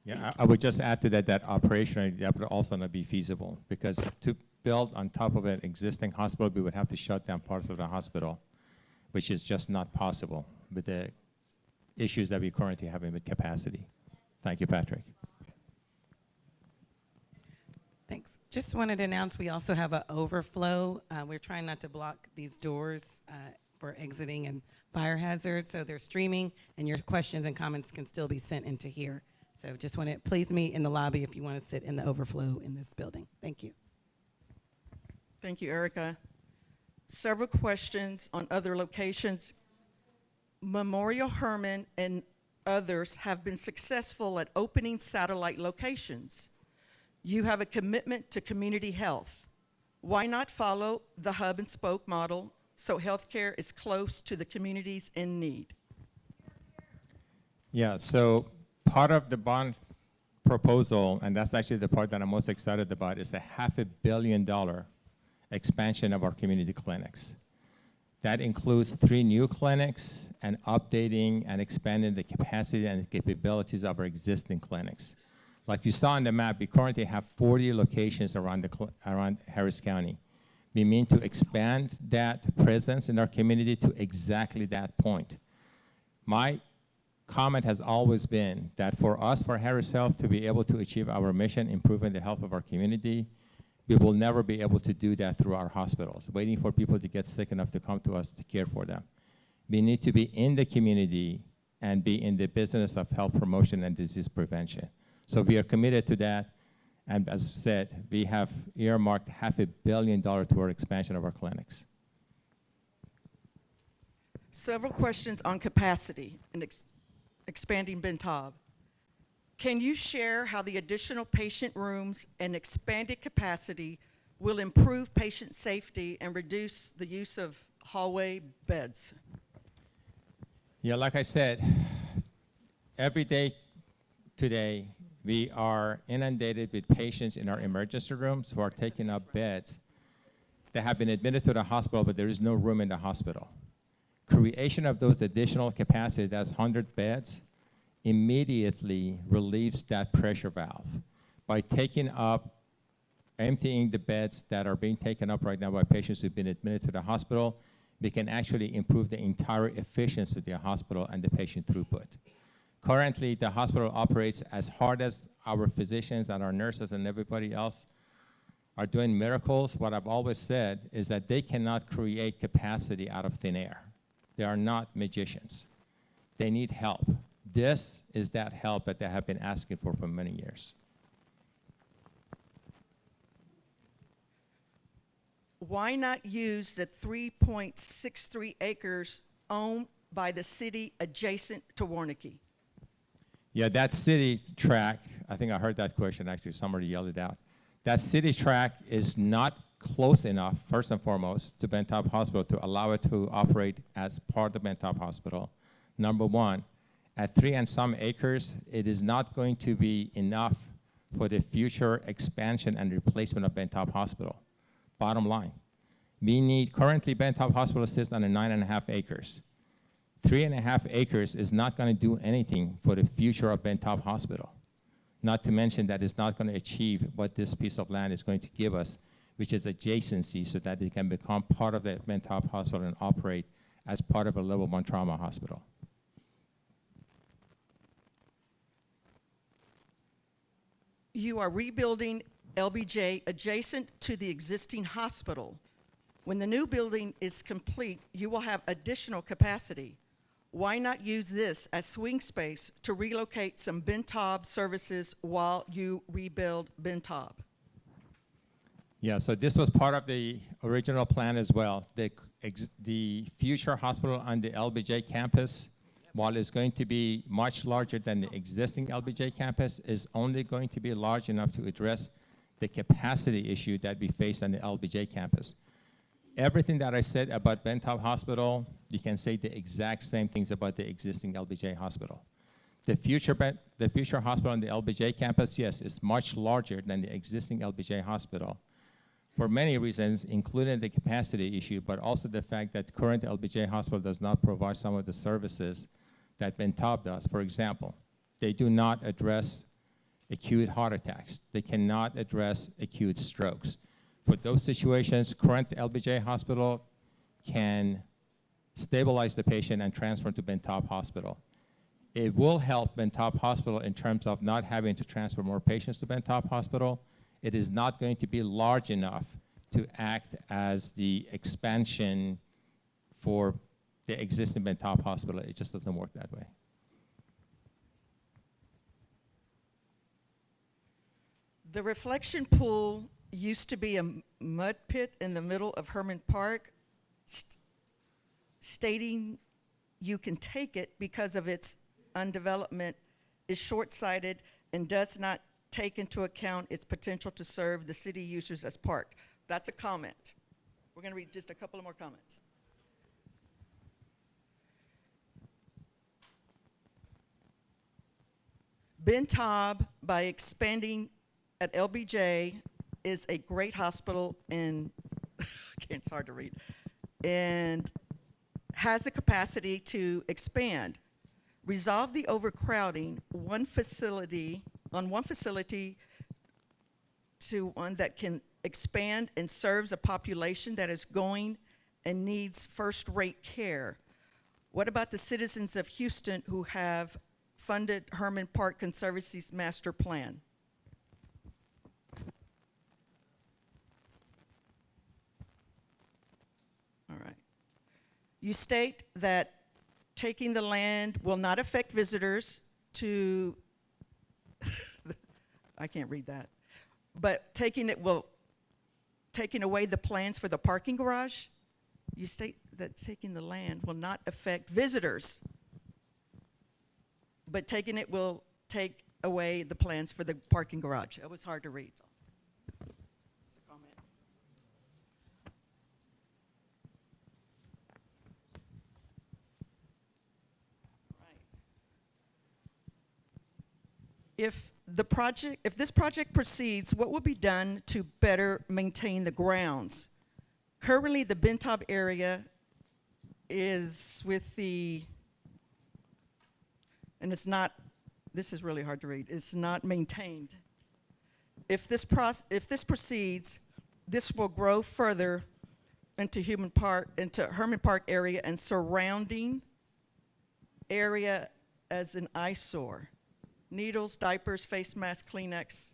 Yeah, I would just add to that operationally, that would also not be feasible, because to build on top of an existing hospital, we would have to shut down parts of the hospital, which is just not possible with the issues that we currently have with capacity. Thank you, Patrick. Thanks. Just wanted to announce we also have an overflow. We're trying not to block these doors for exiting and fire hazards, so they're streaming, and your questions and comments can still be sent into here. So just want to please meet in the lobby if you want to sit in the overflow in this building. Thank you. Thank you, Erica. Several questions on other locations. Memorial Hermann and others have been successful at opening satellite locations. You have a commitment to community health. Why not follow the hub and spoke model so healthcare is close to the communities in need? Yeah, so part of the bond proposal, and that's actually the part that I'm most excited about, is the $500 million expansion of our community clinics. That includes 3 new clinics and updating and expanding the capacity and capabilities of our existing clinics. Like you saw on the map, we currently have 40 locations around Harris County. We mean to expand that presence in our community to exactly that point. My comment has always been that for us, for Harris Health, to be able to achieve our mission, improving the health of our community, we will never be able to do that through our hospitals, waiting for people to get sick enough to come to us to care for them. We need to be in the community and be in the business of health promotion and disease prevention. So we are committed to that, and as I said, we have earmarked $500 million toward expansion of our clinics. Several questions on capacity and expanding Ben Taub. Can you share how the additional patient rooms and expanded capacity will improve patient safety and reduce the use of hallway beds? Yeah, like I said, every day today, we are inundated with patients in our emergency rooms who are taking up beds that have been admitted to the hospital, but there is no room in the hospital. Creation of those additional capacity, that's 100 beds, immediately relieves that pressure valve. By emptying the beds that are being taken up right now by patients who've been admitted to the hospital, we can actually improve the entire efficiency of the hospital and the patient throughput. Currently, the hospital operates as hard as our physicians and our nurses and everybody else are doing miracles. What I've always said is that they cannot create capacity out of thin air. They are not magicians. They need help. This is that help that they have been asking for many years. Why not use the 3.63 acres owned by the city adjacent to Warnicki? Yeah, that city track, I think I heard that question, actually, somebody yelled it out. That city track is not close enough, first and foremost, to Ben Taub Hospital to allow it to operate as part of Ben Taub Hospital. Number one, at 3 and some acres, it is not going to be enough for the future expansion and replacement of Ben Taub Hospital. Bottom line, currently Ben Taub Hospital sits on 9.5 acres. 3.5 acres is not going to do anything for the future of Ben Taub Hospital. Not to mention that it's not going to achieve what this piece of land is going to give us, which is adjacency, so that it can become part of the Ben Taub Hospital and operate as part of a level 1 trauma hospital. You are rebuilding LBJ adjacent to the existing hospital. When the new building is complete, you will have additional capacity. Why not use this as swing space to relocate some Ben Taub services while you rebuild Ben Taub? Yeah, so this was part of the original plan as well. The future hospital on the LBJ campus, while it's going to be much larger than the existing LBJ campus, is only going to be large enough to address the capacity issue that we face on the LBJ campus. Everything that I said about Ben Taub Hospital, you can say the exact same things about the existing LBJ hospital. The future hospital on the LBJ campus, yes, is much larger than the existing LBJ hospital for many reasons, including the capacity issue, but also the fact that current LBJ hospital does not provide some of the services that Ben Taub does. For example, they do not address acute heart attacks. They cannot address acute strokes. For those situations, current LBJ hospital can stabilize the patient and transfer to Ben Taub Hospital. It will help Ben Taub Hospital in terms of not having to transfer more patients to Ben Taub Hospital. It is not going to be large enough to act as the expansion for the existing Ben Taub Hospital. It just doesn't work that way. The reflection pool used to be a mud pit in the middle of Herman Park, stating you can take it because of its undevelopment is short-sighted and does not take into account its potential to serve the city users as park. That's a comment. We're going to read just a couple of more comments. Ben Taub, by expanding at LBJ, is a great hospital and it's hard to read, and has the capacity to expand. Resolve the overcrowding on one facility to one that can expand and serves a population that is going and needs first-rate care. What about the citizens of Houston who have funded Herman Park Conservancy's master plan? All right. You state that taking the land will not affect visitors to, I can't read that, but taking away the plans for the parking garage. You state that taking the land will not affect visitors, but taking it will take away the plans for the parking garage. It was hard to read. It's a comment. Right. If this project proceeds, what will be done to better maintain the grounds? Currently, the Taub area is with the, and it's not, this is really hard to read, it's not maintained. If this proceeds, this will grow further into Herman Park area and surrounding area as an eyesore. Needles, diapers, face masks, Kleenex,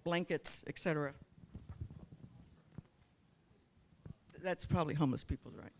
blankets, etc. That's probably homeless people, right?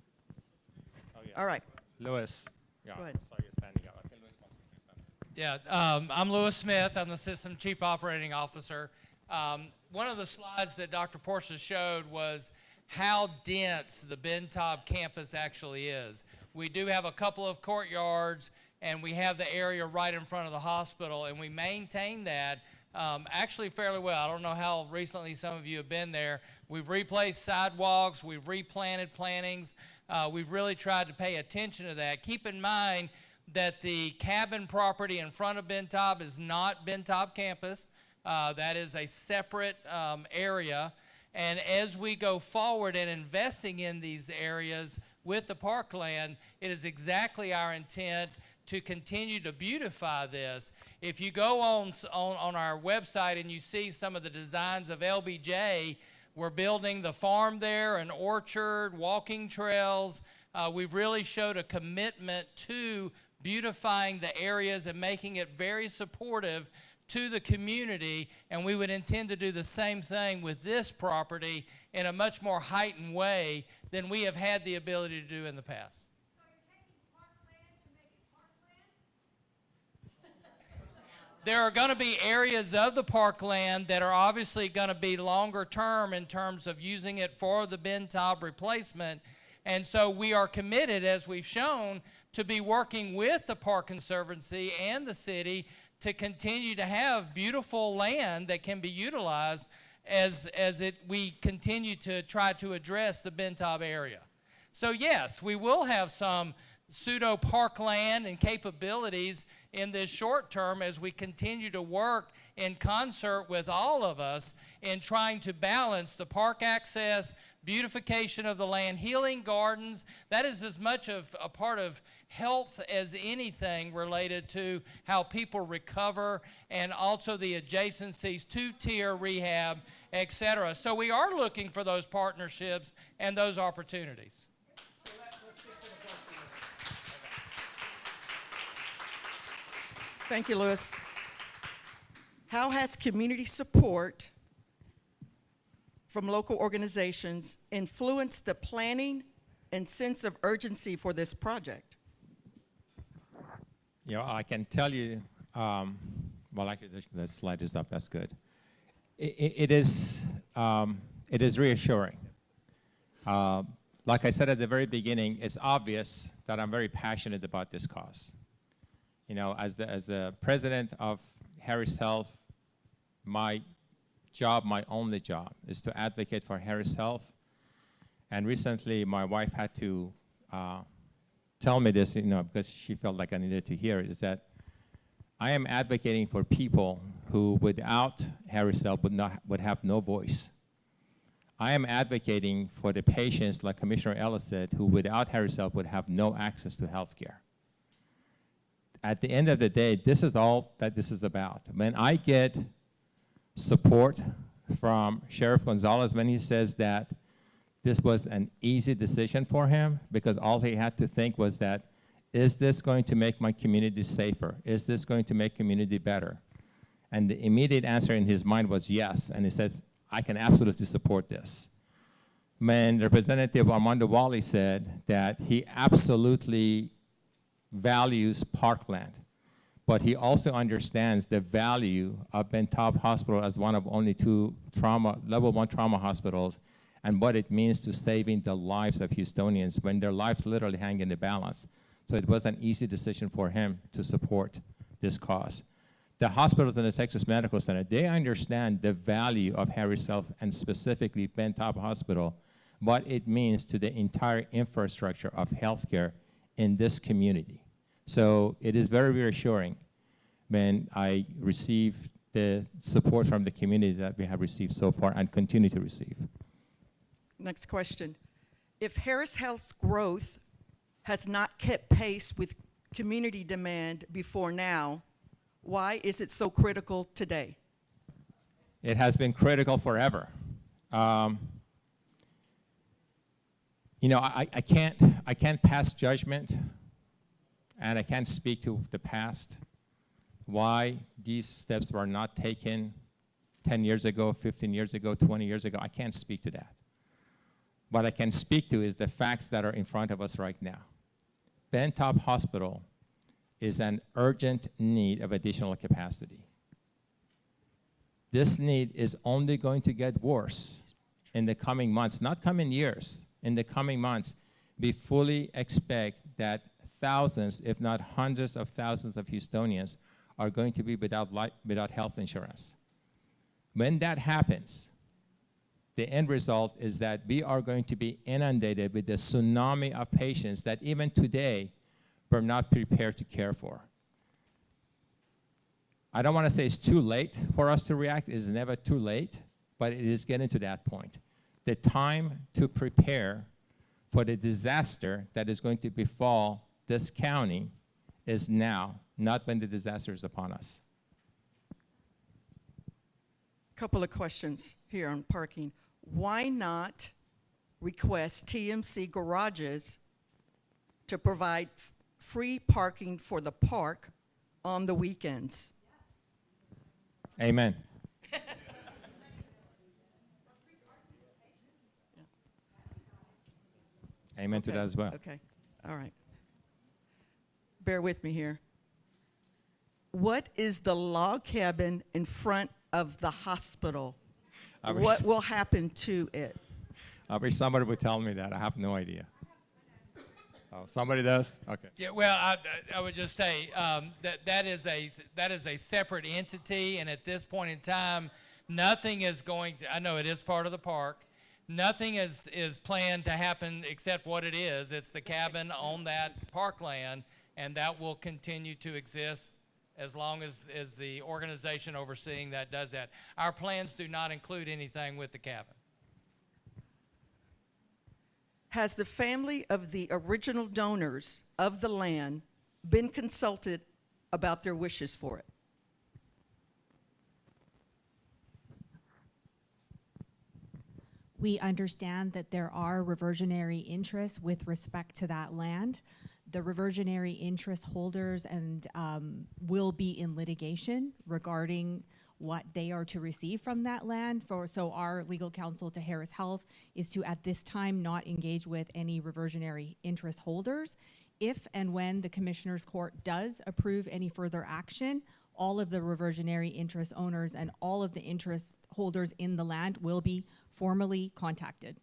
Oh, yeah. All right. Louis, yeah, Go ahead. I saw you standing up. I think Louis wants to say something. Yeah, I'm Louis Smith. I'm the System Chief Operating Officer. One of the slides that Dr. Portia showed was how dense the Taub campus actually is. We do have a couple of courtyards, and we have the area right in front of the hospital, and we maintain that actually fairly well. I don't know how recently some of you have been there. We've replaced sidewalks, we've replanted plantings. We've really tried to pay attention to that. Keep in mind that the cabin property in front of Taub is not Taub campus. That is a separate area. And as we go forward in investing in these areas with the parkland, it is exactly our intent to continue to beautify this. If you go on our website and you see some of the designs of LBJ, we're building the farm there, an orchard, walking trails. We've really showed a commitment to beautifying the areas and making it very supportive to the community, and we would intend to do the same thing with this property in a much more heightened way than we have had the ability to do in the past. So you're taking parkland to make it parkland? There are going to be areas of the parkland that are obviously going to be longer term in terms of using it for the Taub replacement, and so we are committed, as we've shown, to be working with the Park Conservancy and the city to continue to have beautiful land that can be utilized as we continue to try to address the Taub area. So yes, we will have some pseudo parkland and capabilities in this short term as we continue to work in concert with all of us in trying to balance the park access, beautification of the land, healing gardens. That is as much of a part of health as anything related to how people recover, and also the adjacencies, two-tier rehab, etc. So we are looking for those partnerships and those opportunities. Thank you, Louis. How has community support from local organizations influenced the planning and sense of urgency for this project? You know, I can tell you, well, actually, the slide is up. That's good. It is reassuring. Like I said at the very beginning, it's obvious that I'm very passionate about this cause. You know, as the president of Harris Health, my job, my only job, is to advocate for Harris Health. And recently, my wife had to tell me this, you know, because she felt like I needed to hear it, is that I am advocating for people who, without Harris Health, would have no voice. I am advocating for the patients, like Commissioner Ellis said, who, without Harris Health, would have no access to health care. At the end of the day, this is all that this is about. When I get support from Sheriff Gonzalez when he says that this was an easy decision for him, because all he had to think was that, is this going to make my community safer? Is this going to make community better? And the immediate answer in his mind was yes, and he says, I can absolutely support this. When Representative Armando Wally said that he absolutely values parkland, but he also understands the value of Taub Hospital as one of only two level 1 trauma hospitals, and what it means to saving the lives of Houstonians when their lives literally hang in the balance. So it was an easy decision for him to support this cause. The hospitals in the Texas Medical Center, they understand the value of Harris Health and specifically Ben Taub Hospital, what it means to the entire infrastructure of healthcare in this community. So it is very reassuring when I receive the support from the community that we have received so far and continue to receive. Next question. If Harris Health's growth has not kept pace with community demand before now, why is it so critical today? It has been critical forever. You know, I can't pass judgment, and I can't speak to the past, why these steps were not taken 10 years ago, 15 years ago, 20 years ago. I can't speak to that. What I can speak to is the facts that are in front of us right now. Ben Taub Hospital is an urgent need of additional capacity. This need is only going to get worse in the coming months, not coming years, in the coming months. We fully expect that thousands, if not hundreds of thousands of Houstonians are going to be without health insurance. When that happens, the end result is that we are going to be inundated with a tsunami of patients that even today we're not prepared to care for. I don't want to say it's too late for us to react. It is never too late, but it is getting to that point. The time to prepare for the disaster that is going to befall this county is now, not when the disaster is upon us. Couple of questions here on parking. Why not request TMC garages to provide free parking for the park on the weekends? Amen. Amen to that as well. Okay, all right. Bear with me here. What is the log cabin in front of the hospital? What will happen to it? I wish somebody would tell me that. I have no idea. Oh, somebody does? Okay. Yeah, well, I would just say that is a separate entity, and at this point in time, nothing is going to, I know it is part of the park, nothing is planned to happen except what it is. It's the cabin on that parkland, and that will continue to exist as long as the organization overseeing that does that. Our plans do not include anything with the cabin. Has the family of the original donors of the land been consulted about their wishes for it? We understand that there are reversionary interests with respect to that land. The reversionary interest holders and will be in litigation regarding what they are to receive from that land. So our legal counsel to Harris Health is to, at this time, not engage with any reversionary interest holders. If and when the Commissioner's Court does approve any further action, all of the reversionary interest owners and all of the interest holders in the land will be formally contacted.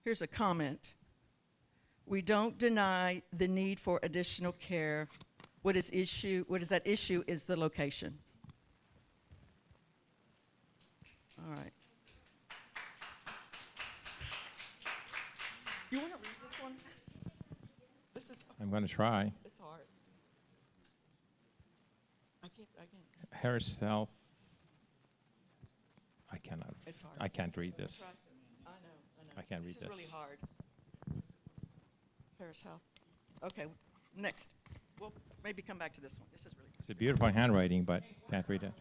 Here's a comment. We don't deny the need for additional care. What is at issue is the location. All right. You want to read this one? This is, I'm going to try. it's hard. I can't. Harris Health. I cannot. It's hard. I can't read this. I know. I can't read This is really hard. Harris Health. Okay, next. We'll maybe come back to this one. This is really It's a beautiful handwriting, but can't read it.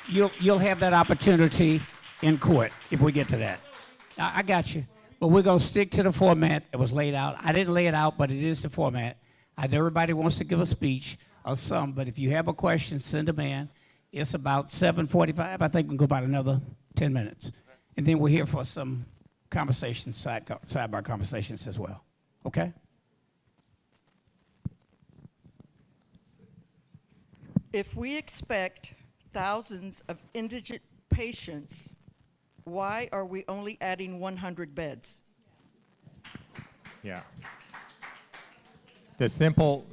You'll have that opportunity in court if we get to that. I got you. But we're going to stick to the format that was laid out. I didn't lay it out, but it is the format. Everybody wants to give a speech. or some, but if you have a question, send them in. It's about 7:45. I think we can go about another 10 minutes. And then we're here for some conversations, sidebar conversations as well. Okay? If we expect thousands of indigent patients, why are we only adding 100 beds? Yeah. The simple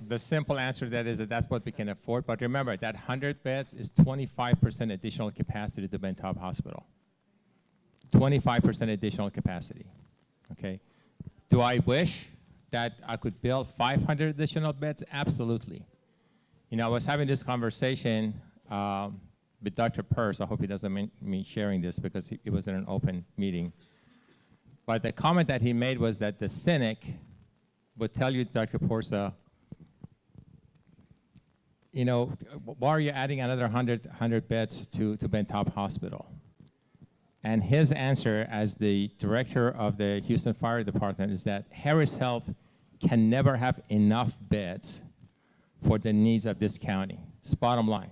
answer to that is that that's what we can afford. But remember, that 100 beds is 25% additional capacity to Ben Taub Hospital. 25% additional capacity. Okay. Do I wish that I could build 500 additional beds? Absolutely. You know, I was having this conversation with Dr. Peirce. I hope he doesn't mind me sharing this because it was in an open meeting. But the comment that he made was that the cynic would tell you, Dr. Porsa, you know, why are you adding another 100 beds to Ben Taub Hospital? And his answer as the director of the Houston Fire Department is that Harris Health can never have enough beds for the needs of this county. It's bottom line.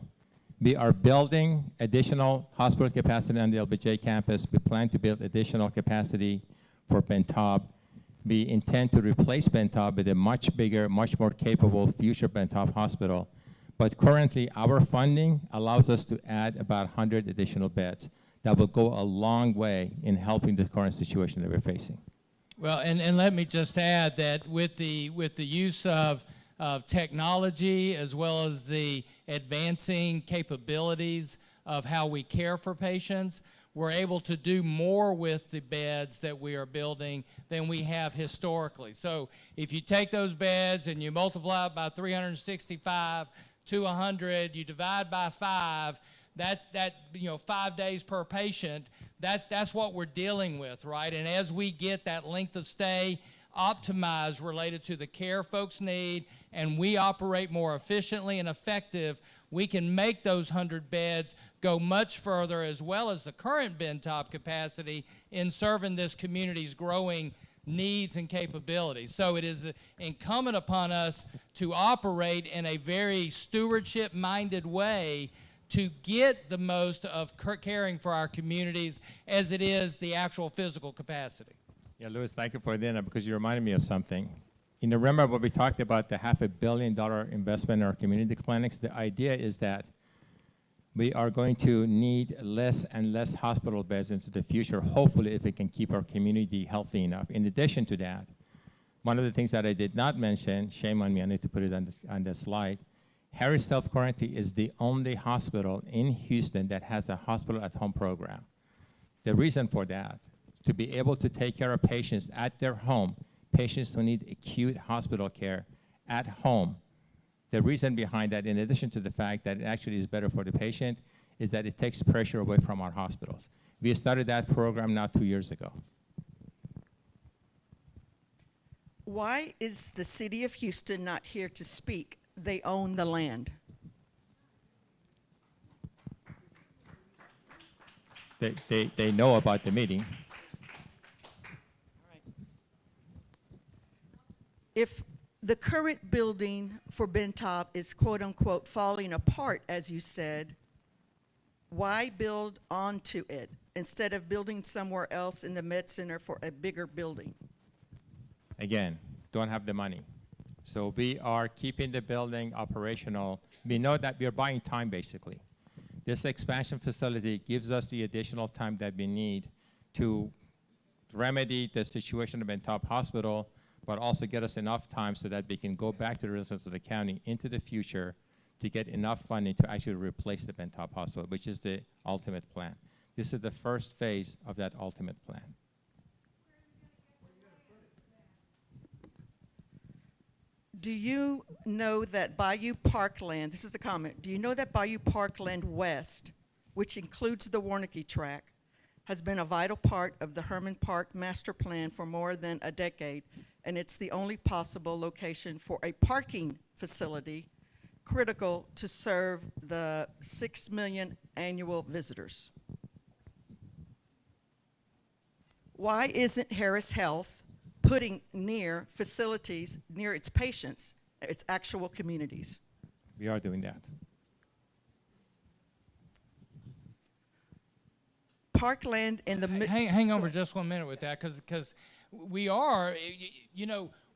We are building additional hospital capacity on the LBJ campus. We plan to build additional capacity for Ben Taub. We intend to replace Ben Taub with a much bigger, much more capable future Ben Taub hospital. But currently, our funding allows us to add about 100 additional beds. That will go a long way in helping the current situation that we're facing. Well, and let me just add that with the use of technology as well as the advancing capabilities of how we care for patients, we're able to do more with the beds that we are building than we have historically. So if you take those beds and you multiply it by 365 to 100, you divide by 5, that's 5 days per patient. That's what we're dealing with, right? And as we get that length of stay optimized related to the care folks need, and we operate more efficiently and effective, we can make those 100 beds go much further, as well as the current Ben Taub capacity in serving this community's growing needs and capabilities. So it is incumbent upon us to operate in a very stewardship-minded way to get the most of caring for our communities as it is the actual physical capacity. Yeah, Louis, thank you for that because you reminded me of something. You know, remember what we talked about, the $500 million investment in our community clinics? The idea is that we are going to need less and less hospital beds into the future, hopefully, if we can keep our community healthy enough. In addition to that, one of the things that I did not mention, shame on me, I need to put it on the slide, Harris Health currently is the only hospital in Houston that has a hospital at home program. The reason for that, to be able to take care of patients at their home, patients who need acute hospital care at home. The reason behind that, in addition to the fact that it actually is better for the patient, is that it takes pressure away from our hospitals. We started that program now 2 years ago. Why is the city of Houston not here to speak? They own the land. They know about the meeting. If the current building for Ben Taub is quote unquote falling apart, as you said, why build onto it instead of building somewhere else in the Med Center for a bigger building? Again, don't have the money. So we are keeping the building operational. We know that we are buying time, basically. This expansion facility gives us the additional time that we need to remedy the situation of Ben Taub Hospital, but also get us enough time so that we can go back to the residents of the county into the future to get enough funding to actually replace the Ben Taub Hospital, which is the ultimate plan. This is the first phase of that ultimate plan. Do you know that Bayou Parkland, this is a comment, do you know that Bayou Parkland West, which includes the Warnicki track, has been a vital part of the Herman Park master plan for more than a decade, and it's the only possible location for a parking facility critical to serve the 6 million annual visitors? Why isn't Harris Health putting near facilities near its patients, its actual communities? We are doing that. Parkland in the Hang on for just 1 minute with that, because we are,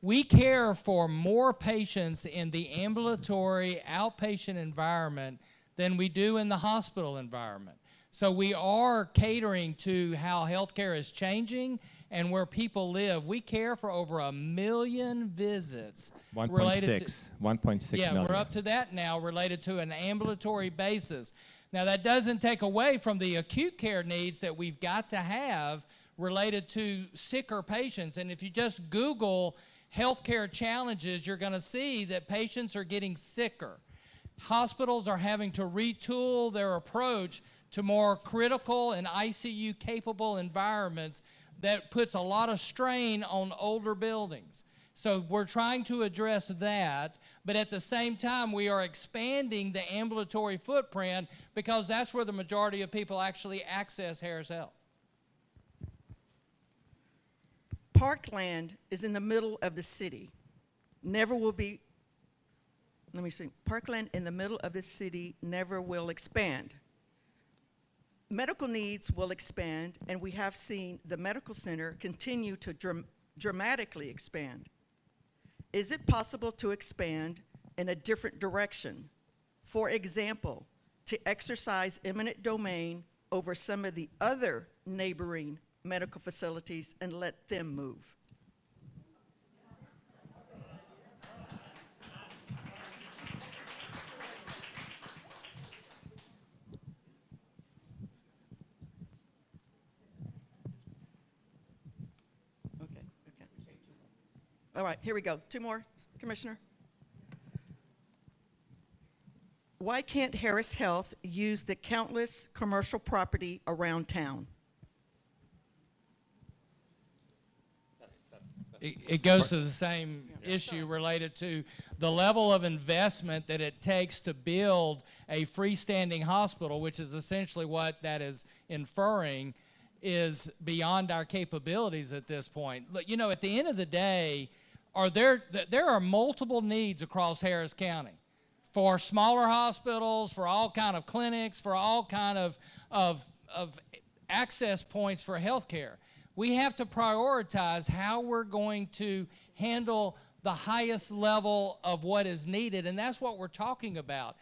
we care for more patients in the ambulatory outpatient environment than we do in the hospital environment. So we are catering to how healthcare is changing and where people live. We care for over 1 million visits. 1.6 Yeah, million. we're up to that now related to an ambulatory basis. Now, that doesn't take away from the acute care needs that we've got to have related to sicker patients. And if you just Google healthcare challenges, you're going to see that patients are getting sicker. Hospitals are having to retool their approach to more critical and ICU-capable environments that puts a lot of strain on older buildings. So we're trying to address that, but at the same time, we are expanding the ambulatory footprint because that's where the majority of people actually access Harris Health. Parkland is in the middle of the city. Never will be, let me see, Parkland in the middle of the city never will expand. Medical needs will expand, and we have seen the medical center continue to dramatically expand. Is it possible to expand in a different direction? For example, to exercise eminent domain over some of the other neighboring medical facilities and let them move? Okay. All right, here we go. Two more, Commissioner. Why can't Harris Health use the countless commercial property around town? It goes to the same issue related to the level of investment that it takes to build a freestanding hospital, which is essentially what that is inferring, is beyond our capabilities at this point. Look, at the end of the day, there are multiple needs across Harris County for smaller hospitals, for all kind of clinics, for all kind of access points for healthcare. We have to prioritize how we're going to handle the highest level of what is needed, and that's what we're talking about.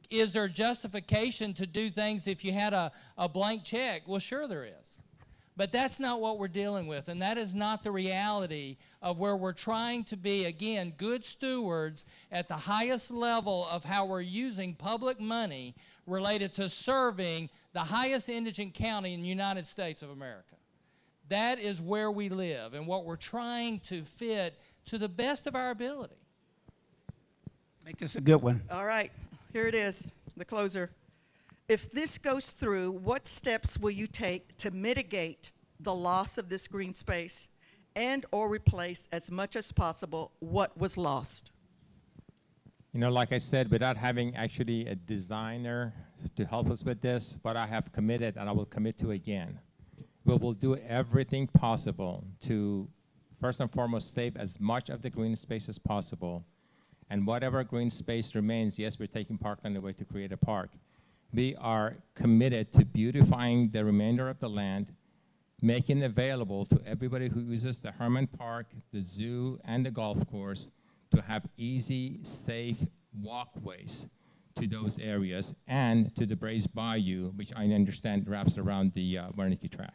Is there justification to do things if you had a blank check? Well, sure there is. But that's not what we're dealing with, and that is not the reality of where we're trying to be, again, good stewards at the highest level of how we're using public money related to serving the highest indigent county in the United States of America. That is where we live and what we're trying to fit to the best of our ability. Make this a good one. All right, here it is, the closer. If this goes through, what steps will you take to mitigate the loss of this green space and or replace as much as possible what was lost? Like I said, without having actually a designer to help us with this, what I have committed and I will commit to again, we will do everything possible to, first and foremost, save as much of the green space as possible. And whatever green space remains, yes, we're taking Parkland away to create a park. We are committed to beautifying the remainder of the land, making it available to everybody who uses the Herman Park, the zoo, and the golf course to have easy, safe walkways to those areas and to the Braze Bayou, which I understand wraps around the Wernicke track.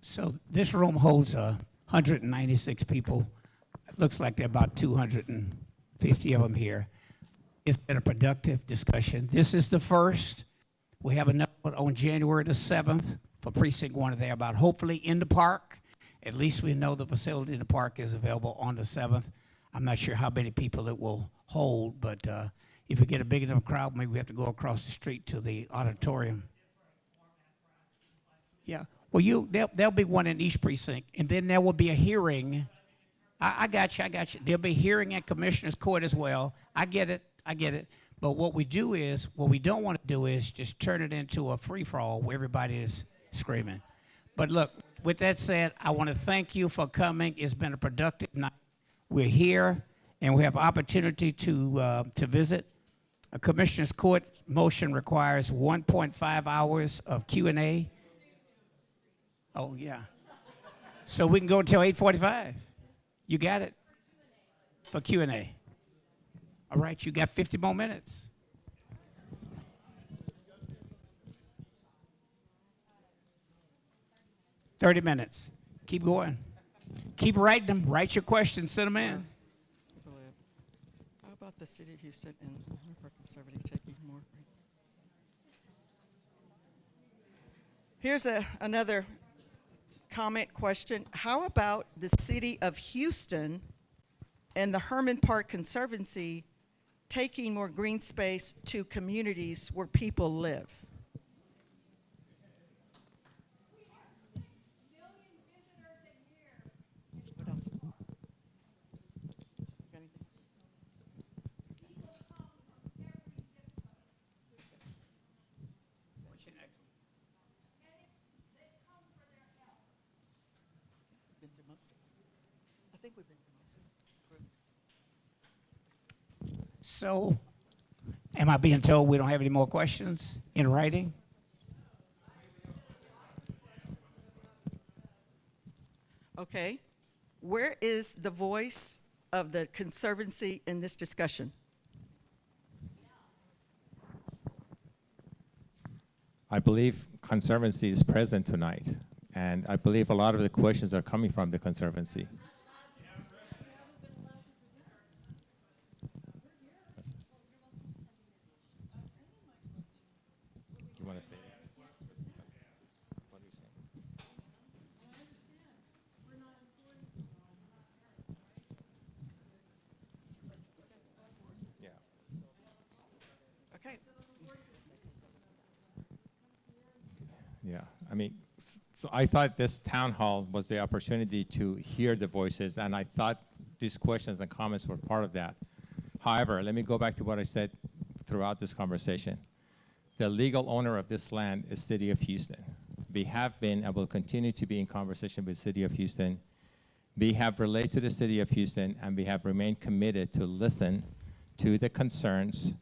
So this room holds 196 people. It looks like there are about 250 of them here. It's been a productive discussion. This is the first. We have another one on January the 7th for Precinct 1 there about hopefully in the park. At least we know the facility in the park is available on the 7th. I'm not sure how many people it will hold, but if we get a big enough crowd, maybe we have to go across the street to the auditorium. Yeah. Well, there'll be one in each precinct, and then there will be a hearing. I got you. There'll be a hearing at Commissioner's Court as well. I get it. But what we don't want to do is just turn it into a free-for-all where everybody is screaming. But look, with that said, I want to thank you for coming. It's been a productive night. We're here, and we have opportunity to visit A Commissioner's Court motion requires 1.5 hours of Q&A. Oh, yeah. So we can go until 8:45. You got it? For Q&A. All right, you got 50 more minutes. "30 minutes. Keep going. Keep writing them. Write your questions. Send them in. How about the city of Houston and our conservative taking more? Here's another comment question. How about the city of Houston and the Herman Park Conservancy taking more green space to communities where people live? What else? Got anything? Been through most of it. I think we've been through most of it. So, am I being told we don't have any more questions in writing? Okay. Where is the voice of the Conservancy in this discussion? I believe Conservancy is present tonight, and I believe a lot of the questions are coming from the Conservancy. You want to say that? What are you saying? Yeah. Okay. Yeah, I mean, so I thought this town hall was the opportunity to hear the voices, and I thought these questions and comments were part of that. However, let me go back to what I said throughout this conversation. The legal owner of this land is City of Houston. We have been and will continue to be in conversation with City of Houston. We have relayed to the City of Houston, and we have remained committed to listen to the concerns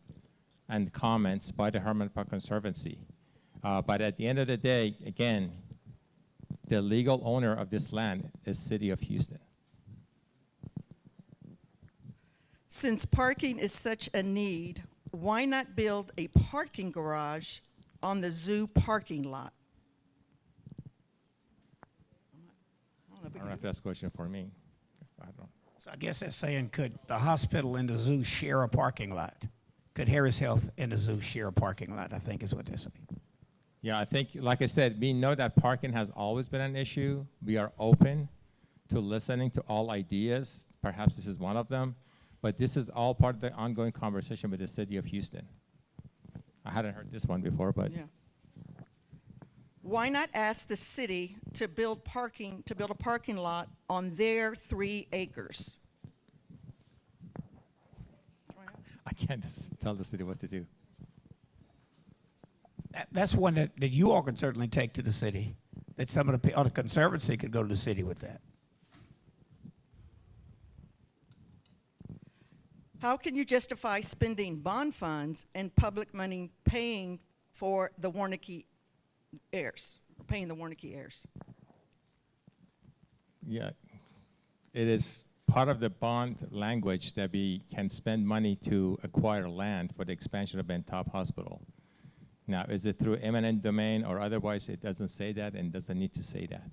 and comments by the Herman Park Conservancy. But at the end of the day, again, the legal owner of this land is City of Houston. Since parking is such a need, why not build a parking garage on the zoo parking lot? I don't know if that's a question for me. I don't. So I guess that's saying, could the hospital and the zoo share a parking lot? Could Harris Health and the zoo share a parking lot, I think is what they're saying. Yeah, I think, like I said, we know that parking has always been an issue. We are open to listening to all ideas. Perhaps this is one of them. But this is all part of the ongoing conversation with the City of Houston. I hadn't heard this one before, but Yeah. Why not ask the city to build a parking lot on their 3 acres? I can't just tell the city what to do. That's one that you all can certainly take to the city, that some of the Conservancy could go to the city with that. How can you justify spending bond funds and public money paying for the Warnicki heirs, or paying the Warnicki heirs? Yeah, it is part of the bond language that we can spend money to acquire land for the expansion of Ben Taub Hospital. Now, is it through eminent domain or otherwise? It doesn't say that and doesn't need to say that.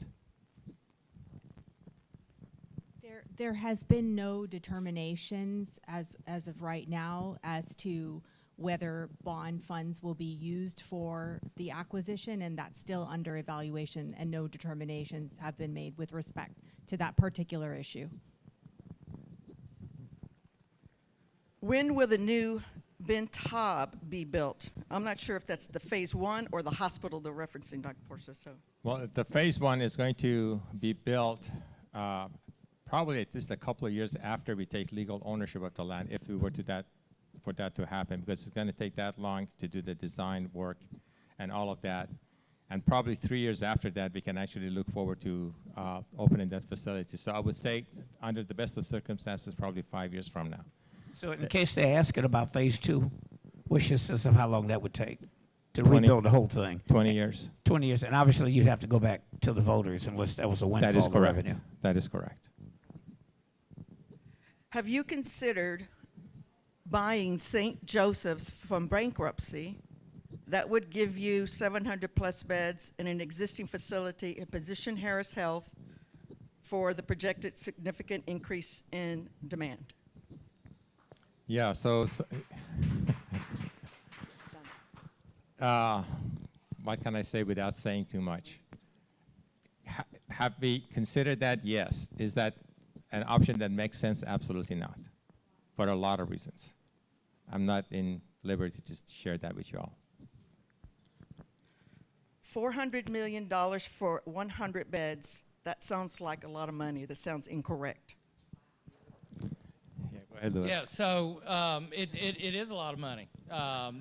There has been no determinations as of right now as to whether bond funds will be used for the acquisition, and that's still under evaluation, and no determinations have been made with respect to that particular issue. When will the new Ben Taub be built? I'm not sure if that's the phase 1 or the hospital they're referencing, Dr. Porcia. So, Well, the phase 1 is going to be built probably at least a couple of years after we take legal ownership of the land, if we were to for that to happen, because it's going to take that long to do the design work and all of that. And probably 3 years after that, we can actually look forward to opening that facility. So I would say, under the best of circumstances, probably 5 years from now. So in case they're asking about phase 2, wishes us of how long that would take to 20 rebuild the whole thing? 20 years. 20 years, and obviously you'd have to go back to the voters unless that was a That is windfall of correct. revenue. That is correct. Have you considered buying St. Joseph's from bankruptcy? That would give you 700 plus beds in an existing facility and position Harris Health for the projected significant increase in demand. Yeah, what can I say without saying too much? Have we considered that? Yes. Is that an option that makes sense? Absolutely not, for a lot of reasons. I'm not in liberty to just share that with you all. $400 million for 100 beds, that sounds like a lot of money. That sounds incorrect. Yeah, go ahead, Louis. Yeah, so it is a lot of money.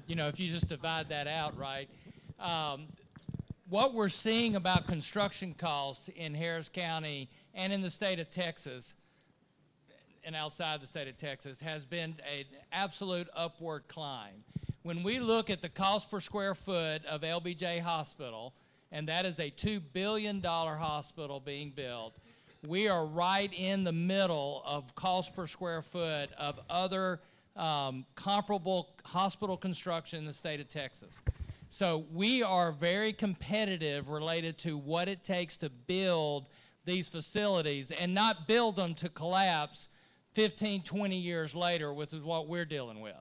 You know, if you just divide that out, right? What we're seeing about construction costs in Harris County and in the state of Texas and outside the state of Texas has been an absolute upward climb. When we look at the cost per square foot of LBJ Hospital, and that is a $2 billion hospital being built, we are right in the middle of cost per square foot of other comparable hospital construction in the state of Texas. So we are very competitive related to what it takes to build these facilities and not build them to collapse 15, 20 years later, which is what we're dealing with.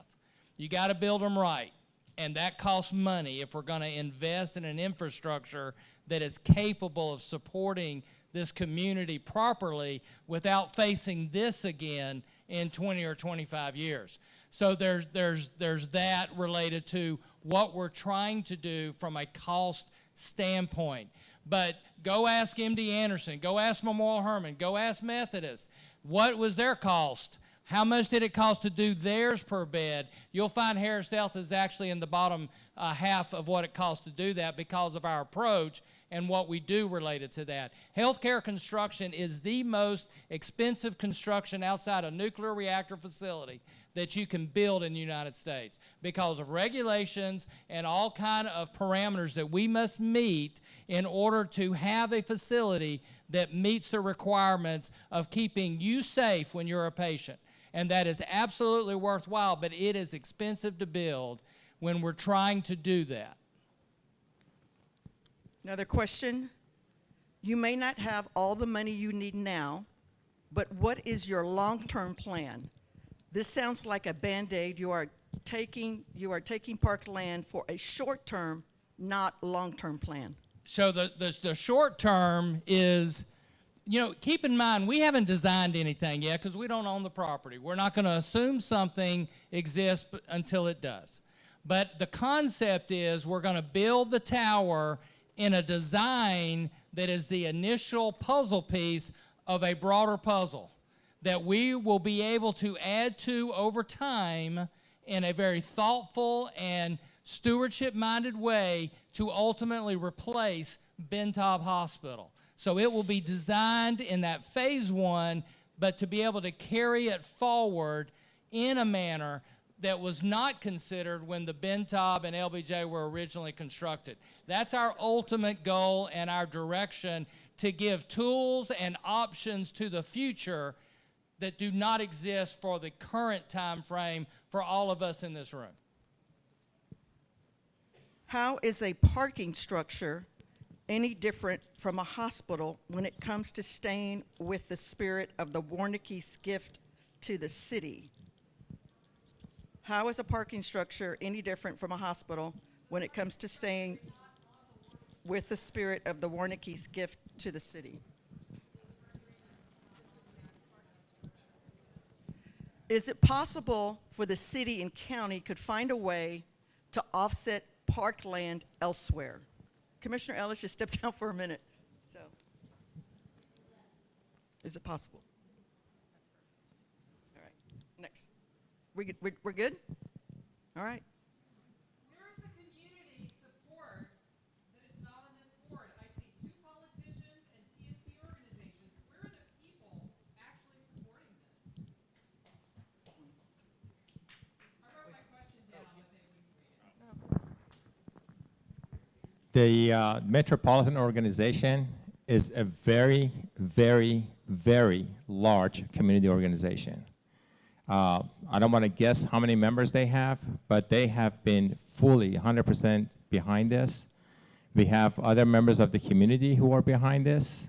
You got to build them right, and that costs money if we're going to invest in an infrastructure that is capable of supporting this community properly without facing this again in 20 or 25 years. So there's that related to what we're trying to do from a cost standpoint. But go ask MD Anderson, go ask Memorial Hermann, go ask Methodist. What was their cost? How much did it cost to do theirs per bed? You'll find Harris Health is actually in the bottom half of what it costs to do that because of our approach and what we do related to that. Healthcare construction is the most expensive construction outside a nuclear reactor facility that you can build in the United States because of regulations and all kind of parameters that we must meet in order to have a facility that meets the requirements of keeping you safe when you're a patient. And that is absolutely worthwhile, but it is expensive to build when we're trying to do that. Another question. You may not have all the money you need now, but what is your long-term plan? This sounds like a Band-Aid. You are taking parkland for a short-term, not long-term plan. So the short term is, you know, keep in mind, we haven't designed anything yet because we don't own the property. We're not going to assume something exists until it does. But the concept is we're going to build the tower in a design that is the initial puzzle piece of a broader puzzle that we will be able to add to over time in a very thoughtful and stewardship-minded way to ultimately replace Ben Taub Hospital. So it will be designed in that phase one, but to be able to carry it forward in a manner that was not considered when the Ben Taub and LBJ were originally constructed. That's our ultimate goal and our direction, to give tools and options to the future that do not exist for the current time frame for all of us in this room. How is a parking structure any different from a hospital when it comes to staying with the spirit of the Warnicki's gift to the city? How is a parking structure any different from a hospital when it comes to staying with the spirit of the Warnicki's gift to the city? Is it possible for the city and county could find a way to offset parkland elsewhere? Commissioner Ellis, just step down for a minute. So, is it possible? All right, next. We're good? All right. Where's the community support that is not on this board? I see two politicians and TNC organizations. Where are the people actually supporting this? I wrote my question down, but they would The Metropolitan Organization is a very, very, very large community organization. I don't want to guess how many members they have, but they have been fully 100% behind this. We have other members of the community who are behind this.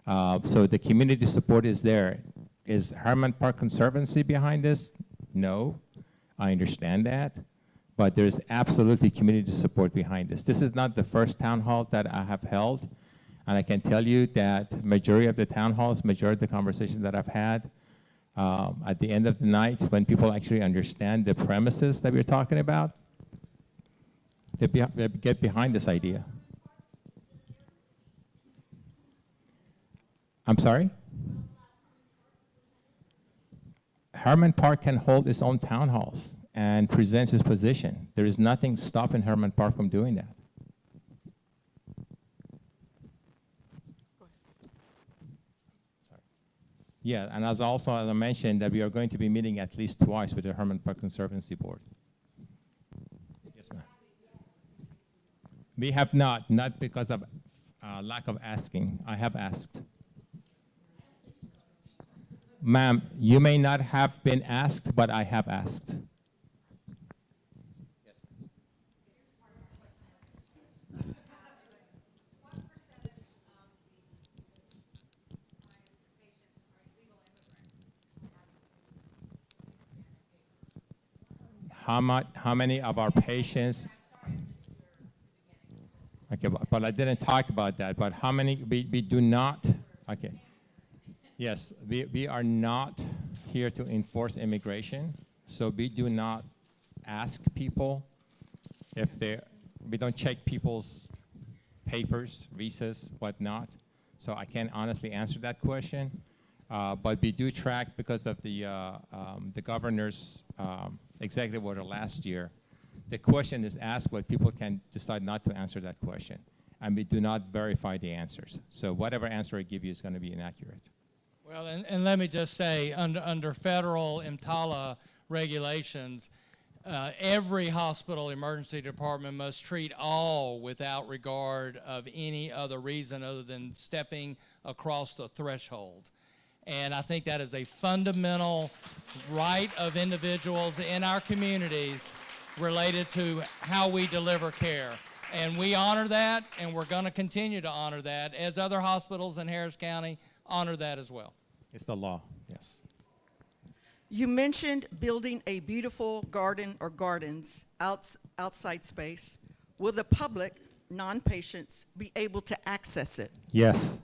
So the community support is there. Is Herman Park Conservancy behind this? No, I understand that. But there's absolutely community support behind this. This is not the first town hall that I have held. And I can tell you that majority of the town halls, majority of the conversations that I've had, at the end of the night, when people actually understand the premises that we're talking about, they get behind this idea. I'm sorry? Herman Park can hold its own town halls and present its position. There is nothing stopping Herman Park from doing that. Yeah, and as I mentioned, that we are going to be meeting at least twice with the Herman Park Conservancy Board. Yes, ma'am. We have not because of lack of asking. I have asked. Ma'am, you may not have been asked, but I have asked. How many of our patients? Okay, but I didn't talk about that. But how many? We do not. Okay. Yes, we are not here to enforce immigration, so we do not ask people if we don't check people's papers, visas, whatnot. So I can't honestly answer that question. But we do track because of the governor's executive order last year. The question is asked, but people can decide not to answer that question. And we do not verify the answers. So whatever answer I give you is going to be inaccurate. Well, and let me just say, under federal EMTALA regulations, every hospital emergency department must treat all without regard of any other reason other than stepping across the threshold. And I think that is a fundamental right of individuals in our communities related to how we deliver care. And we honor that, and we're going to continue to honor that, as other hospitals in Harris County honor that as well. It's the law, yes. You mentioned building a beautiful garden or gardens outside space. Will the public, non-patients, be able to access it? Yes.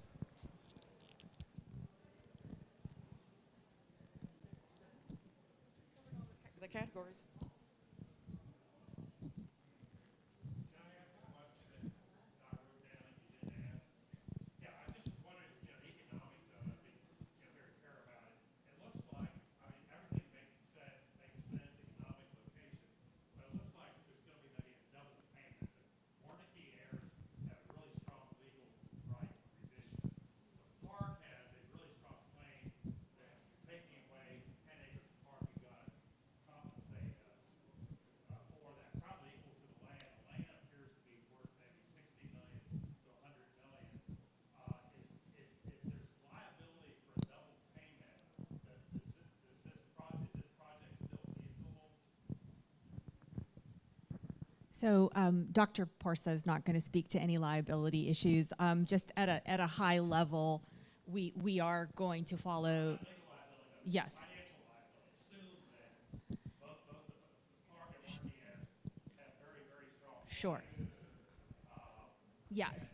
The categories. So Dr. Porsa is not going to speak to any liability issues. Just at a high level, we are going to follow. Yes. Sure. Yes.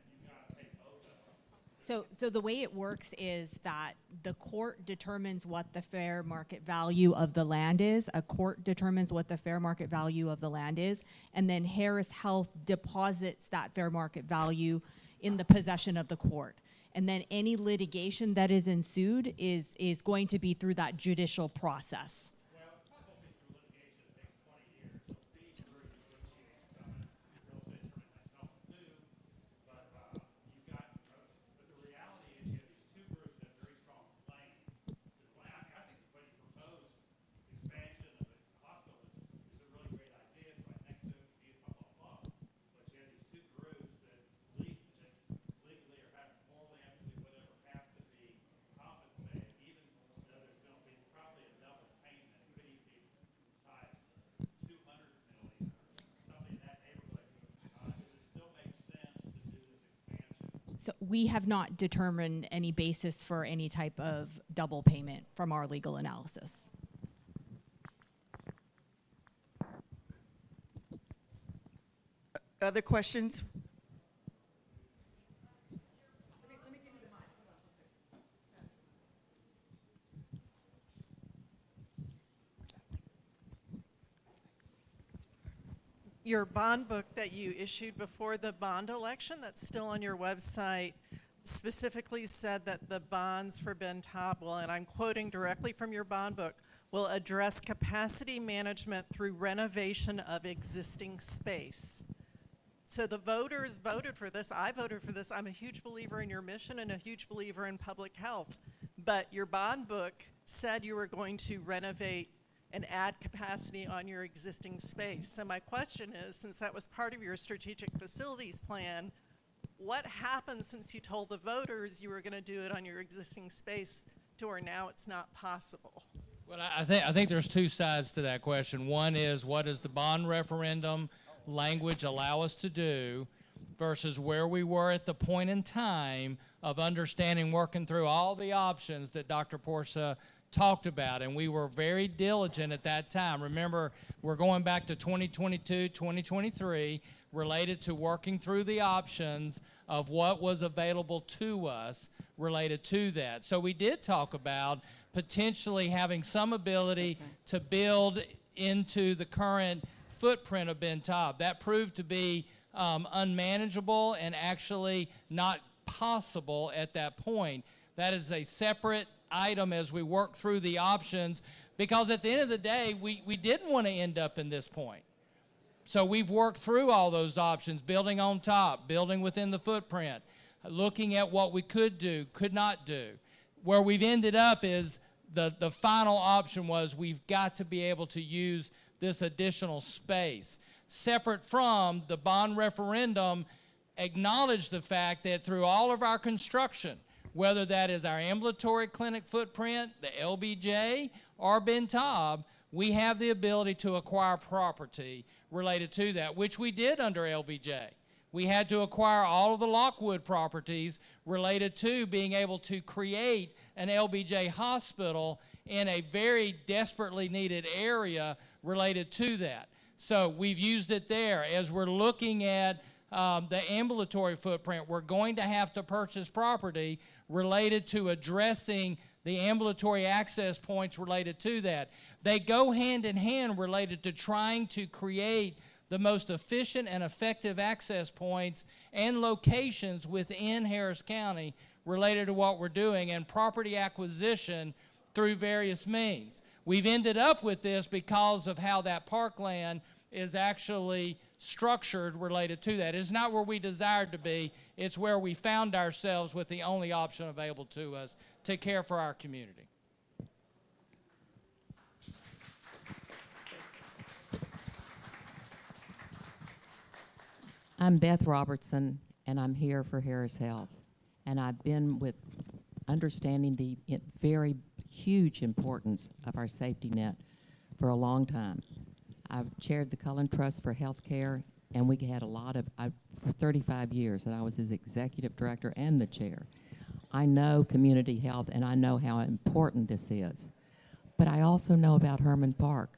So the way it works is that the court determines what the fair market value of the land is. A court determines what the fair market value of the land is, and then Harris Health deposits that fair market value in the possession of the court. And then any litigation that is ensued is going to be through that judicial process. So we have not determined any basis for any type of double payment from our legal analysis. Other questions? Your bond book that you issued before the bond election, that's still on your website, specifically said that the bonds for Ben Taub will, and I'm quoting directly from your bond book, will address capacity management through renovation of existing space. So the voters voted for this. I voted for this. I'm a huge believer in your mission and a huge believer in public health. But your bond book said you were going to renovate and add capacity on your existing space. So my question is, since that was part of your strategic facilities plan, what happened since you told the voters you were going to do it on your existing space to where now it's not possible? Well, I think there's two sides to that question. One is, what does the bond referendum language allow us to do versus where we were at the point in time of understanding, working through all the options that Dr. Porsa talked about, and we were very diligent at that time. Remember, we're going back to 2022, 2023, related to working through the options of what was available to us related to that. So we did talk about potentially having some ability to build into the current footprint of Ben Taub. That proved to be unmanageable and actually not possible at that point. That is a separate item as we work through the options, because at the end of the day, we didn't want to end up in this point. So we've worked through all those options, building on top, building within the footprint, looking at what we could do, could not do. Where we've ended up is the final option was we've got to be able to use this additional space. Separate from the bond referendum, acknowledge the fact that through all of our construction, whether that is our ambulatory clinic footprint, the LBJ, or Ben Taub, we have the ability to acquire property related to that, which we did under LBJ. We had to acquire all of the Lockwood properties related to being able to create an LBJ hospital in a very desperately needed area related to that. So we've used it there. As we're looking at the ambulatory footprint, we're going to have to purchase property related to addressing the ambulatory access points related to that. They go hand in hand related to trying to create the most efficient and effective access points and locations within Harris County related to what we're doing, and property acquisition through various means. We've ended up with this because of how that parkland is actually structured related to that. It's not where we desired to be. It's where we found ourselves with the only option available to us to care for our community. I'm Beth Robertson, and I'm here for Harris Health. And I've been with understanding the very huge importance of our safety net for a long time. I've chaired the Cullen Trust for Healthcare, and we had a lot of, for 35 years, and I was his executive director and the chair. I know community health, and I know how important this is. But I also know about Herman Park.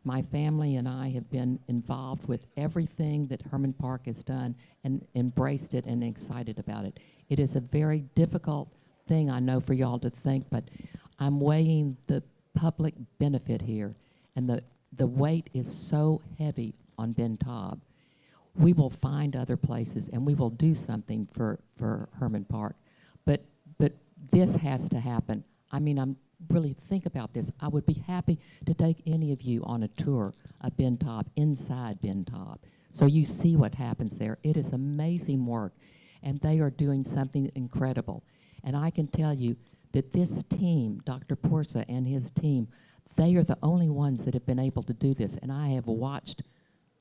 My family and I have been involved with everything that Herman Park has done and embraced it and excited about it. It is a very difficult thing, I know, for y'all to think, but I'm weighing the public benefit here, and the weight is so heavy on Ben Taub. We will find other places, and we will do something for Herman Park, but this has to happen. I mean, I'm really think about this. I would be happy to take any of you on a tour of Ben Taub, inside Ben Taub, so you see what happens there. It is amazing work, and they are doing something incredible. And I can tell you that this team, Dr. Porsa and his team, they are the only ones that have been able to do this. And I have watched,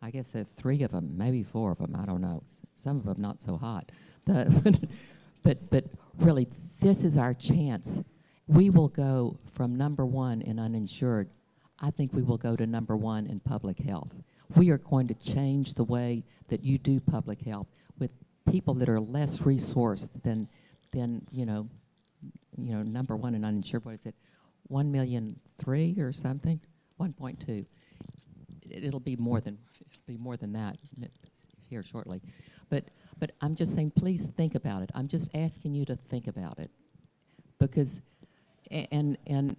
I guess there's 3 of them, maybe 4 of them, I don't know. Some of them not so hot. But really, this is our chance. We will go from #1 in uninsured. I think we will go to #1 in public health. We are going to change the way that you do public health with people that are less resourced than number one and uninsured. What is it? 1,000,003 or something? 1.2. It'll be more than that here shortly. But I'm just saying, please think about it. I'm just asking you to think about it, because and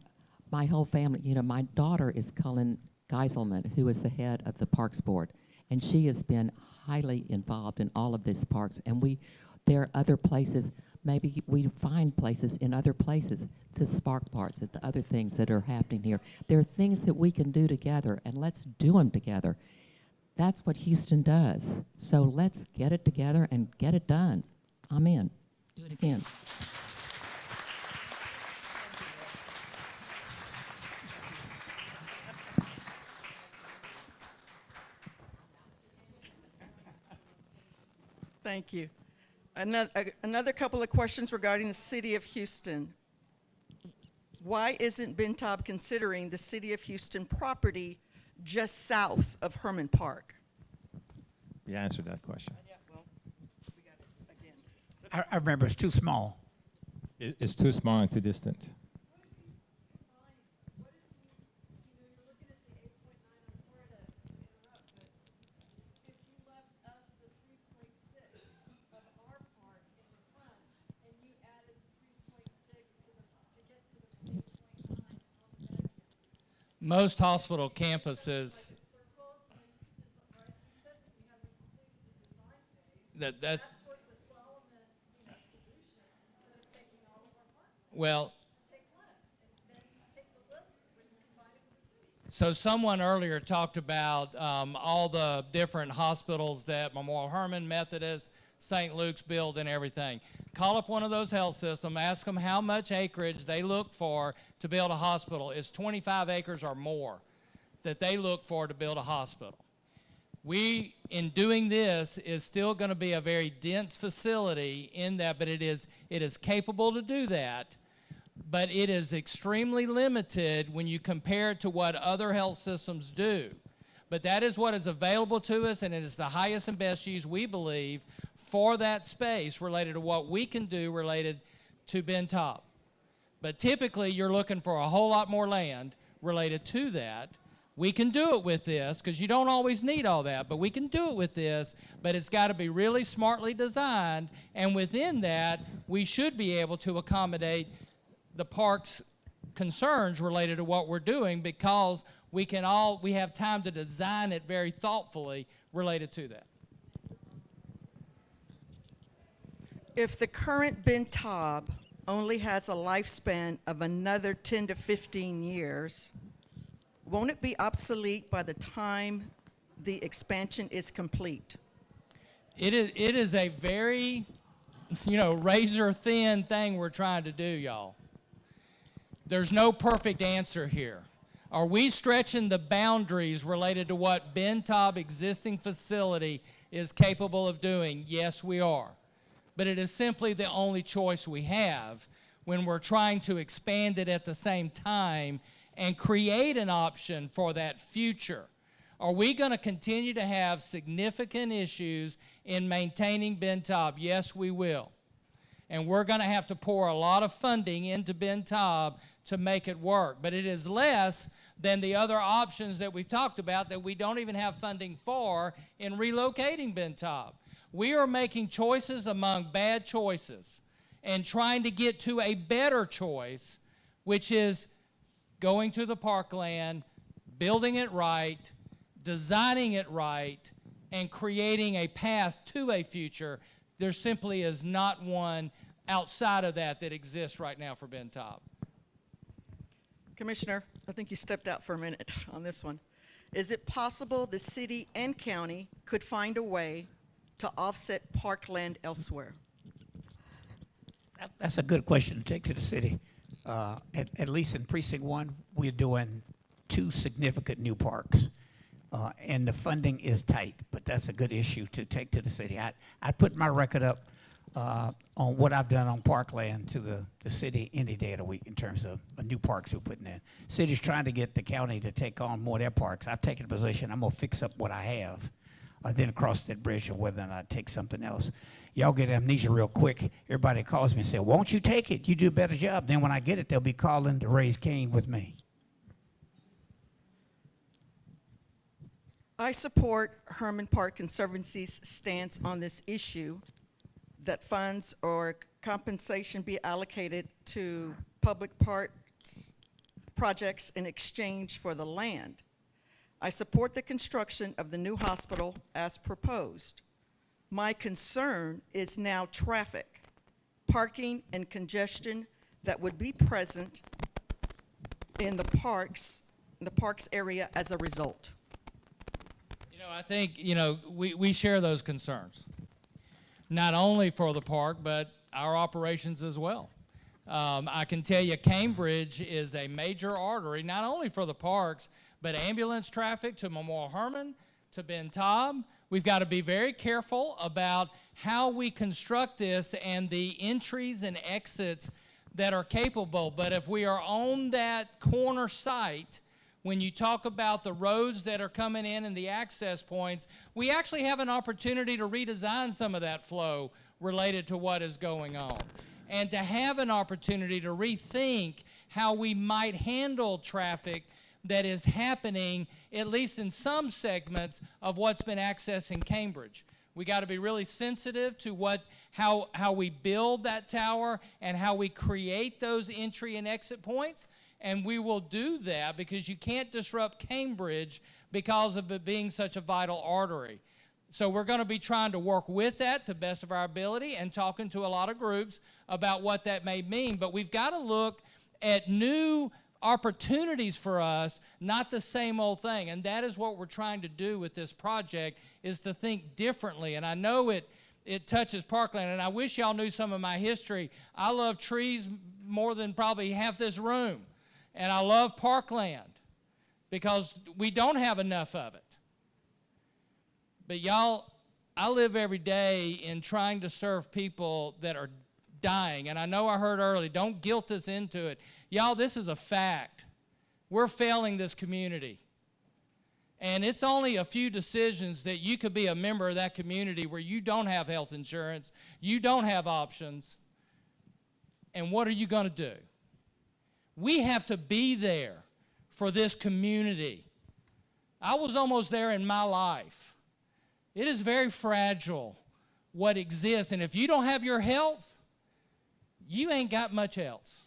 my whole family. My daughter is Cullen Geiselman, who is the head of the Parks Board, and she has been highly involved in all of these parks. And there are other places. Maybe we find places in other places to spark parts and the other things that are happening here. There are things that we can do together, and let's do them together. That's what Houston does. So let's get it together and get it done. Amen. Do it again. Thank you. Another couple of questions regarding the city of Houston. Why isn't Ben Taub considering the city of Houston property just south of Herman Park? You answered that question. Yeah, well, we got it again. I remember it's too small. It's too small and too distant. Most hospital campuses, that's well, so someone earlier talked about all the different hospitals that Memorial Hermann, Methodist, St. Luke's build and everything. Call up one of those health systems, ask them how much acreage they look for to build a hospital. It's 25 acres or more that they look for to build a hospital. We, in doing this, is still going to be a very dense facility in that, but it is capable to do that, but it is extremely limited when you compare it to what other health systems do. But that is what is available to us, and it is the highest and best use, we believe, for that space related to what we can do related to Ben Taub. But typically, you're looking for a whole lot more land related to that. We can do it with this, because you don't always need all that, but we can do it with this, but it's got to be really smartly designed, and within that, we should be able to accommodate the park's concerns related to what we're doing, because we have time to design it very thoughtfully related to that. If the current Ben Taub only has a lifespan of another 10 to 15 years, won't it be obsolete by the time the expansion is complete? It is a very, razor thin thing we're trying to do, y'all. There's no perfect answer here. Are we stretching the boundaries related to what Ben Taub existing facility is capable of doing? Yes, we are. But it is simply the only choice we have when we're trying to expand it at the same time and create an option for that future. Are we going to continue to have significant issues in maintaining Ben Taub? Yes, we will. And we're going to have to pour a lot of funding into Ben Taub to make it work. But it is less than the other options that we've talked about that we don't even have funding for in relocating Ben Taub. We are making choices among bad choices and trying to get to a better choice, which is going to the parkland, building it right, designing it right, and creating a path to a future. There simply is not one outside of that exists right now for Ben Taub. Commissioner, I think you stepped out for a minute on this one. Is it possible the city and county could find a way to offset parkland elsewhere? That's a good question to take to the city. At least in Precinct 1, we're doing 2 significant new parks. And the funding is tight, but that's a good issue to take to the city. I put my record up on what I've done on parkland to the city any day of the week in terms of new parks we're putting in. City's trying to get the county to take on more of their parks. I've taken a position, I'm going to fix up what I have. then cross that bridge or whether or not take something else. Y'all get amnesia real quick. Everybody calls me and says, won't you take it? You do a better job. Then when I get it, they'll be calling to raise Cain with me. I support Herman Park Conservancy's stance on this issue, that funds or compensation be allocated to public parks projects in exchange for the land. I support the construction of the new hospital as proposed. My concern is now traffic, parking, and congestion that would be present in the parks area as a result. You know, I think, we share those concerns, not only for the park, but our operations as well. I can tell you Cambridge is a major artery, not only for the parks, but ambulance traffic to Memorial Hermann, to Ben Taub. We've got to be very careful about how we construct this and the entries and exits that are capable. But if we are on that corner site, when you talk about the roads that are coming in and the access points, we actually have an opportunity to redesign some of that flow related to what is going on. And to have an opportunity to rethink how we might handle traffic that is happening, at least in some segments of what's been accessing Cambridge. We got to be really sensitive to how we build that tower and how we create those entry and exit points. And we will do that because you can't disrupt Cambridge because of it being such a vital artery. So we're going to be trying to work with that to the best of our ability and talking to a lot of groups about what that may mean. But we've got to look at new opportunities for us, not the same old thing. And that is what we're trying to do with this project, is to think differently. And I know it touches Parkland, and I wish y'all knew some of my history. I love trees more than probably half this room. And I love Parkland because we don't have enough of it. But y'all, I live every day in trying to serve people that are dying. And I know I heard earlier, don't guilt us into it. Y'all, this is a fact. We're failing this community. And it's only a few decisions that you could be a member of that community where you don't have health insurance, you don't have options, and what are you going to do? We have to be there for this community. I was almost there in my life. It is very fragile what exists, and if you don't have your health, you ain't got much else.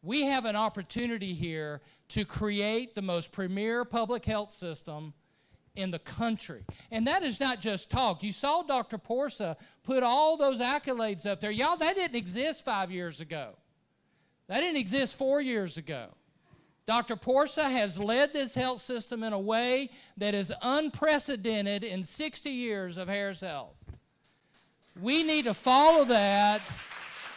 We have an opportunity here to create the most premier public health system in the country. And that is not just talk. You saw Dr. Porsa put all those accolades up there. Y'all, that didn't exist 5 years ago. That didn't exist 4 years ago. Dr. Porsa has led this health system in a way that is unprecedented in 60 years of Harris Health. We need to follow that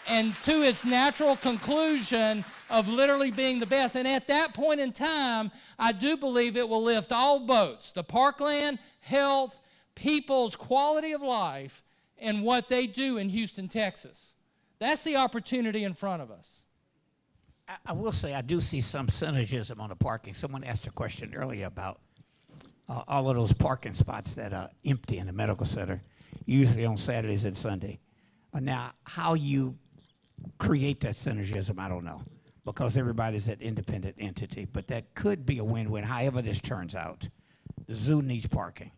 and to its natural conclusion of literally being the best. And at that point in time, I do believe it will lift all boats, the Parkland, health, people's quality of life, and what they do in Houston, Texas. That's the opportunity in front of us. I will say I do see some synergism on the parking. Someone asked a question earlier about all of those parking spots that are empty in the medical center, usually on Saturdays and Sunday. Now, how you create that synergism, I don't know, because everybody's an independent entity, but that could be a win-win, however this turns out. The zoo needs parking,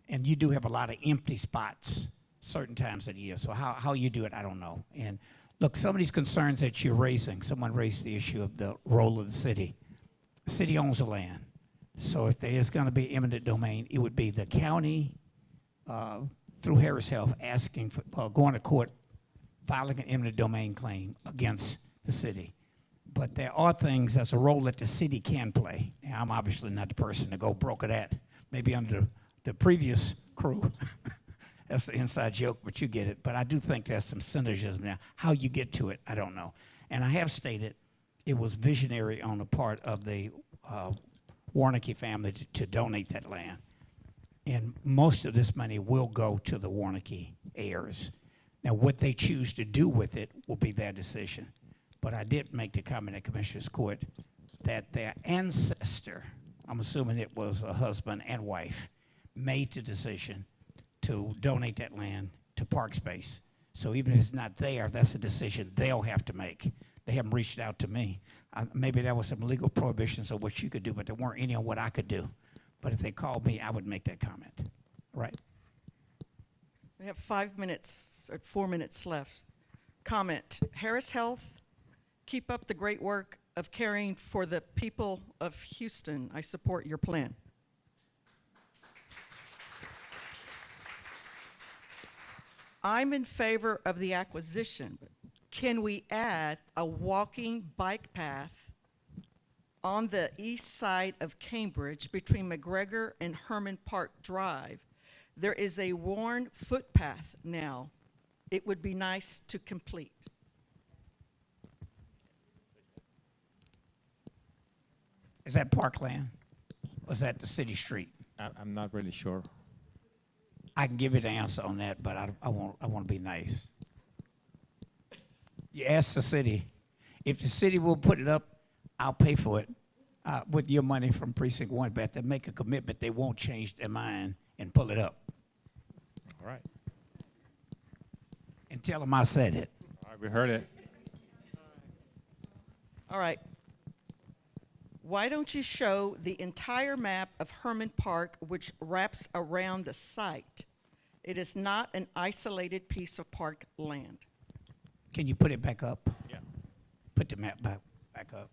and you do have a lot of empty spots certain times of the year, so how you do it, I don't know. And look, some of these concerns that you're raising, someone raised the issue of the role of the city. The city owns the land, so if there is going to be eminent domain, it would be the county through Harris Health asking for, going to court, filing an eminent domain claim against the city. But there are things, that's a role that the city can play. Now, I'm obviously not the person to go broker that, maybe under the previous crew. That's the inside joke, but you get it. But I do think there's some synergism now. How you get to it, I don't know. And I have stated it was visionary on the part of the Warnke family to donate that land. And most of this money will go to the Warnke heirs. Now, what they choose to do with it will be their decision. But I did make the comment at Commissioner's Court that their ancestor, I'm assuming it was a husband and wife, made the decision to donate that land to park space. So even if it's not there, that's a decision they'll have to make. They haven't reached out to me. Maybe there was some legal prohibitions of what you could do, but there weren't any on what I could do. But if they called me, I would make that comment, right? We have 5 minutes, or 4 minutes left. Comment, Harris Health, keep up the great work of caring for the people of Houston. I support your plan. I'm in favor of the acquisition. Can we add a walking bike path on the east side of Cambridge between McGregor and Herman Park Drive? There is a worn footpath now. It would be nice to complete. Is that parkland? Or is that the city street? I'm not really sure. I can give you the answer on that, but I want to be nice. You ask the city. If the city will put it up, I'll pay for it with your money from Precinct 1. But if they make a commitment, they won't change their mind and pull it up. All right. And tell them I said it. All right, we heard it. All right. Why don't you show the entire map of Herman Park, which wraps around the site? It is not an isolated piece of park land. Can you put it back up? Yeah. Put the map back up.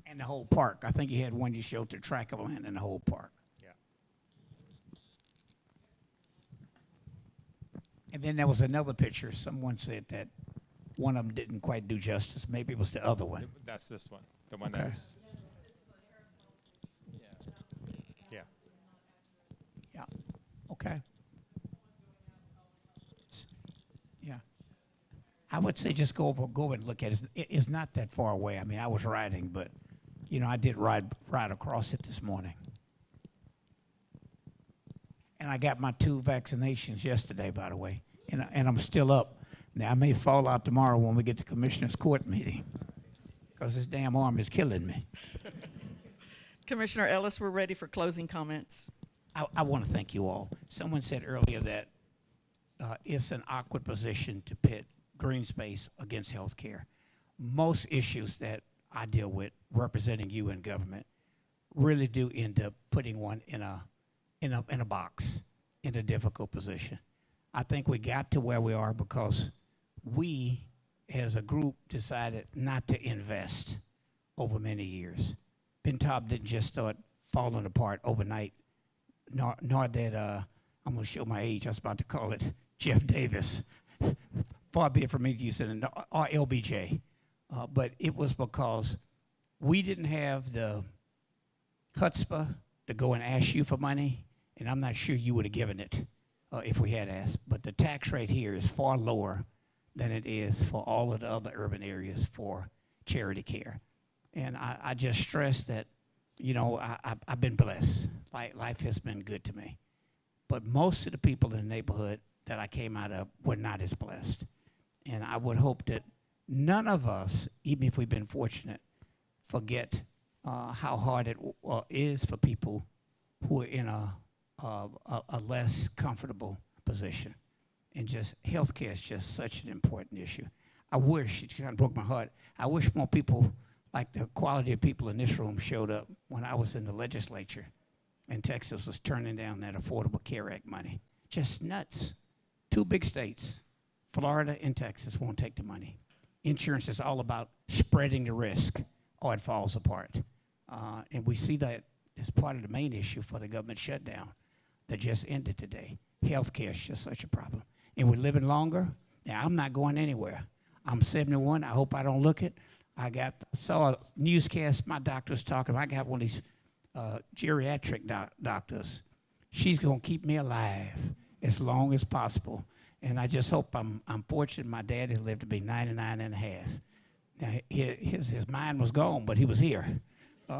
And the whole park. I think you had one you showed the tract of land in the whole park. Yeah. And then there was another picture. Someone said that one of them didn't quite do justice. Maybe it was the other one. That's this one. The one Okay. that's. Yeah. Yeah. Okay. Yeah. I would say just go and look at it. It's not that far away. I mean, I was riding, but, you know, I did ride across it this morning. And I got my 2 vaccinations yesterday, by the way, and I'm still up. Now, I may fall out tomorrow when we get to Commissioner's Court meeting, because this damn arm is killing me. Commissioner Ellis, we're ready for closing comments. I want to thank you all. Someone said earlier that it's an awkward position to pit green space against health care. Most issues that I deal with representing you in government really do end up putting one in a box, in a difficult position. I think we got to where we are because we, as a group, decided not to invest over many years. Taub didn't just start falling apart overnight, nor did, I'm going to show my age, I was about to call it Jeff Davis. Far be it from me to use it, or LBJ. But it was because we didn't have the chutzpah to go and ask you for money, and I'm not sure you would have given it if we had asked. But the tax rate here is far lower than it is for all of the other urban areas for charity care. And I just stress that, you know, I've been blessed. Life has been good to me. But most of the people in the neighborhood that I came out of were not as blessed. And I would hope that none of us, even if we've been fortunate, forget how hard it is for people who are in a less comfortable position. And just healthcare is just such an important issue. I wish, it kind of broke my heart, I wish more people, like the quality of people in this room, showed up when I was in the legislature and Texas was turning down that Affordable Care Act money. Just nuts. 2 big states, Florida and Texas, won't take the money. Insurance is all about spreading the risk or it falls apart. And we see that as part of the main issue for the government shutdown that just ended today. Healthcare is just such a problem. And we're living longer. Now, I'm not going anywhere. I'm 71. I hope I don't look it. I saw a newscast my doctor was talking about. I got one of these geriatric doctors. She's going to keep me alive as long as possible. And I just hope I'm fortunate my dad has lived to be 99 and a half. Now, his mind was gone, but he was here.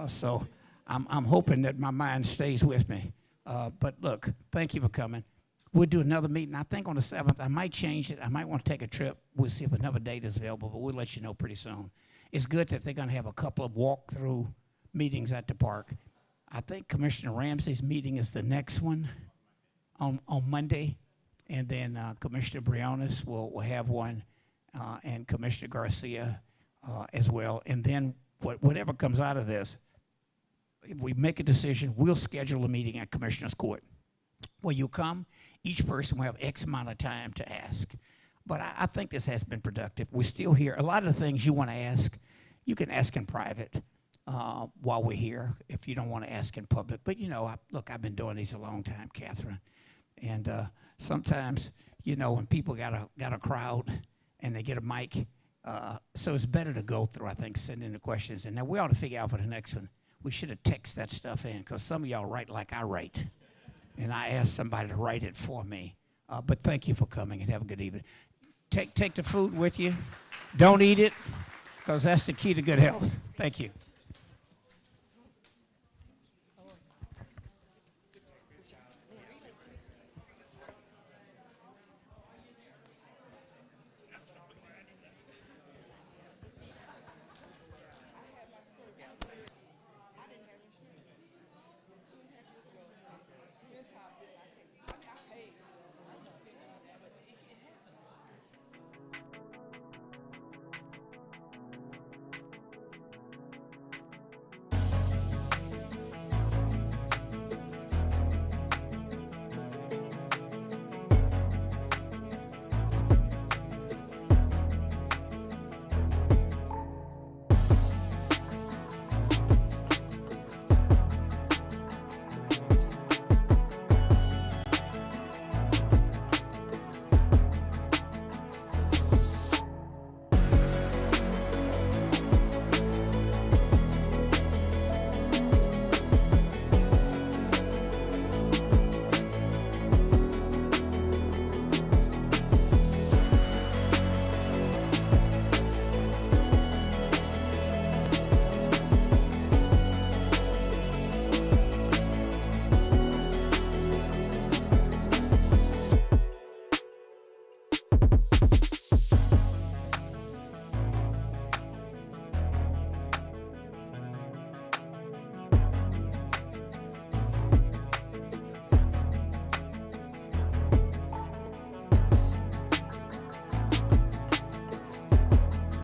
So I'm hoping that my mind stays with me. But look, thank you for coming. We'll do another meeting, I think on the 7th. I might change it. I might want to take a trip. We'll see if another date is available, but we'll let you know pretty soon. It's good that they're going to have a couple of walk-through meetings at the park. I think Commissioner Ramsey's meeting is the next one on Monday. And then Commissioner Briones will have one, and Commissioner Garcia as well. And then whatever comes out of this, if we make a decision, we'll schedule a meeting at Commissioner's Court. Will you come? Each person will have X amount of time to ask. But I think this has been productive. We're still here. A lot of the things you want to ask, you can ask in private while we're here if you don't want to ask in public. But, you know, look, I've been doing these a long time, Catherine. And sometimes, you know, when people got a crowd and they get a mic, so it's better to go through, I think, sending the questions. And now we ought to figure out for the next one, we should have texted that stuff in, because some of y'all write like I write. And I asked somebody to write it for me. But thank you for coming, and have a good evening. Take the food with you. Don't eat it, because that's the key to good health. Thank you.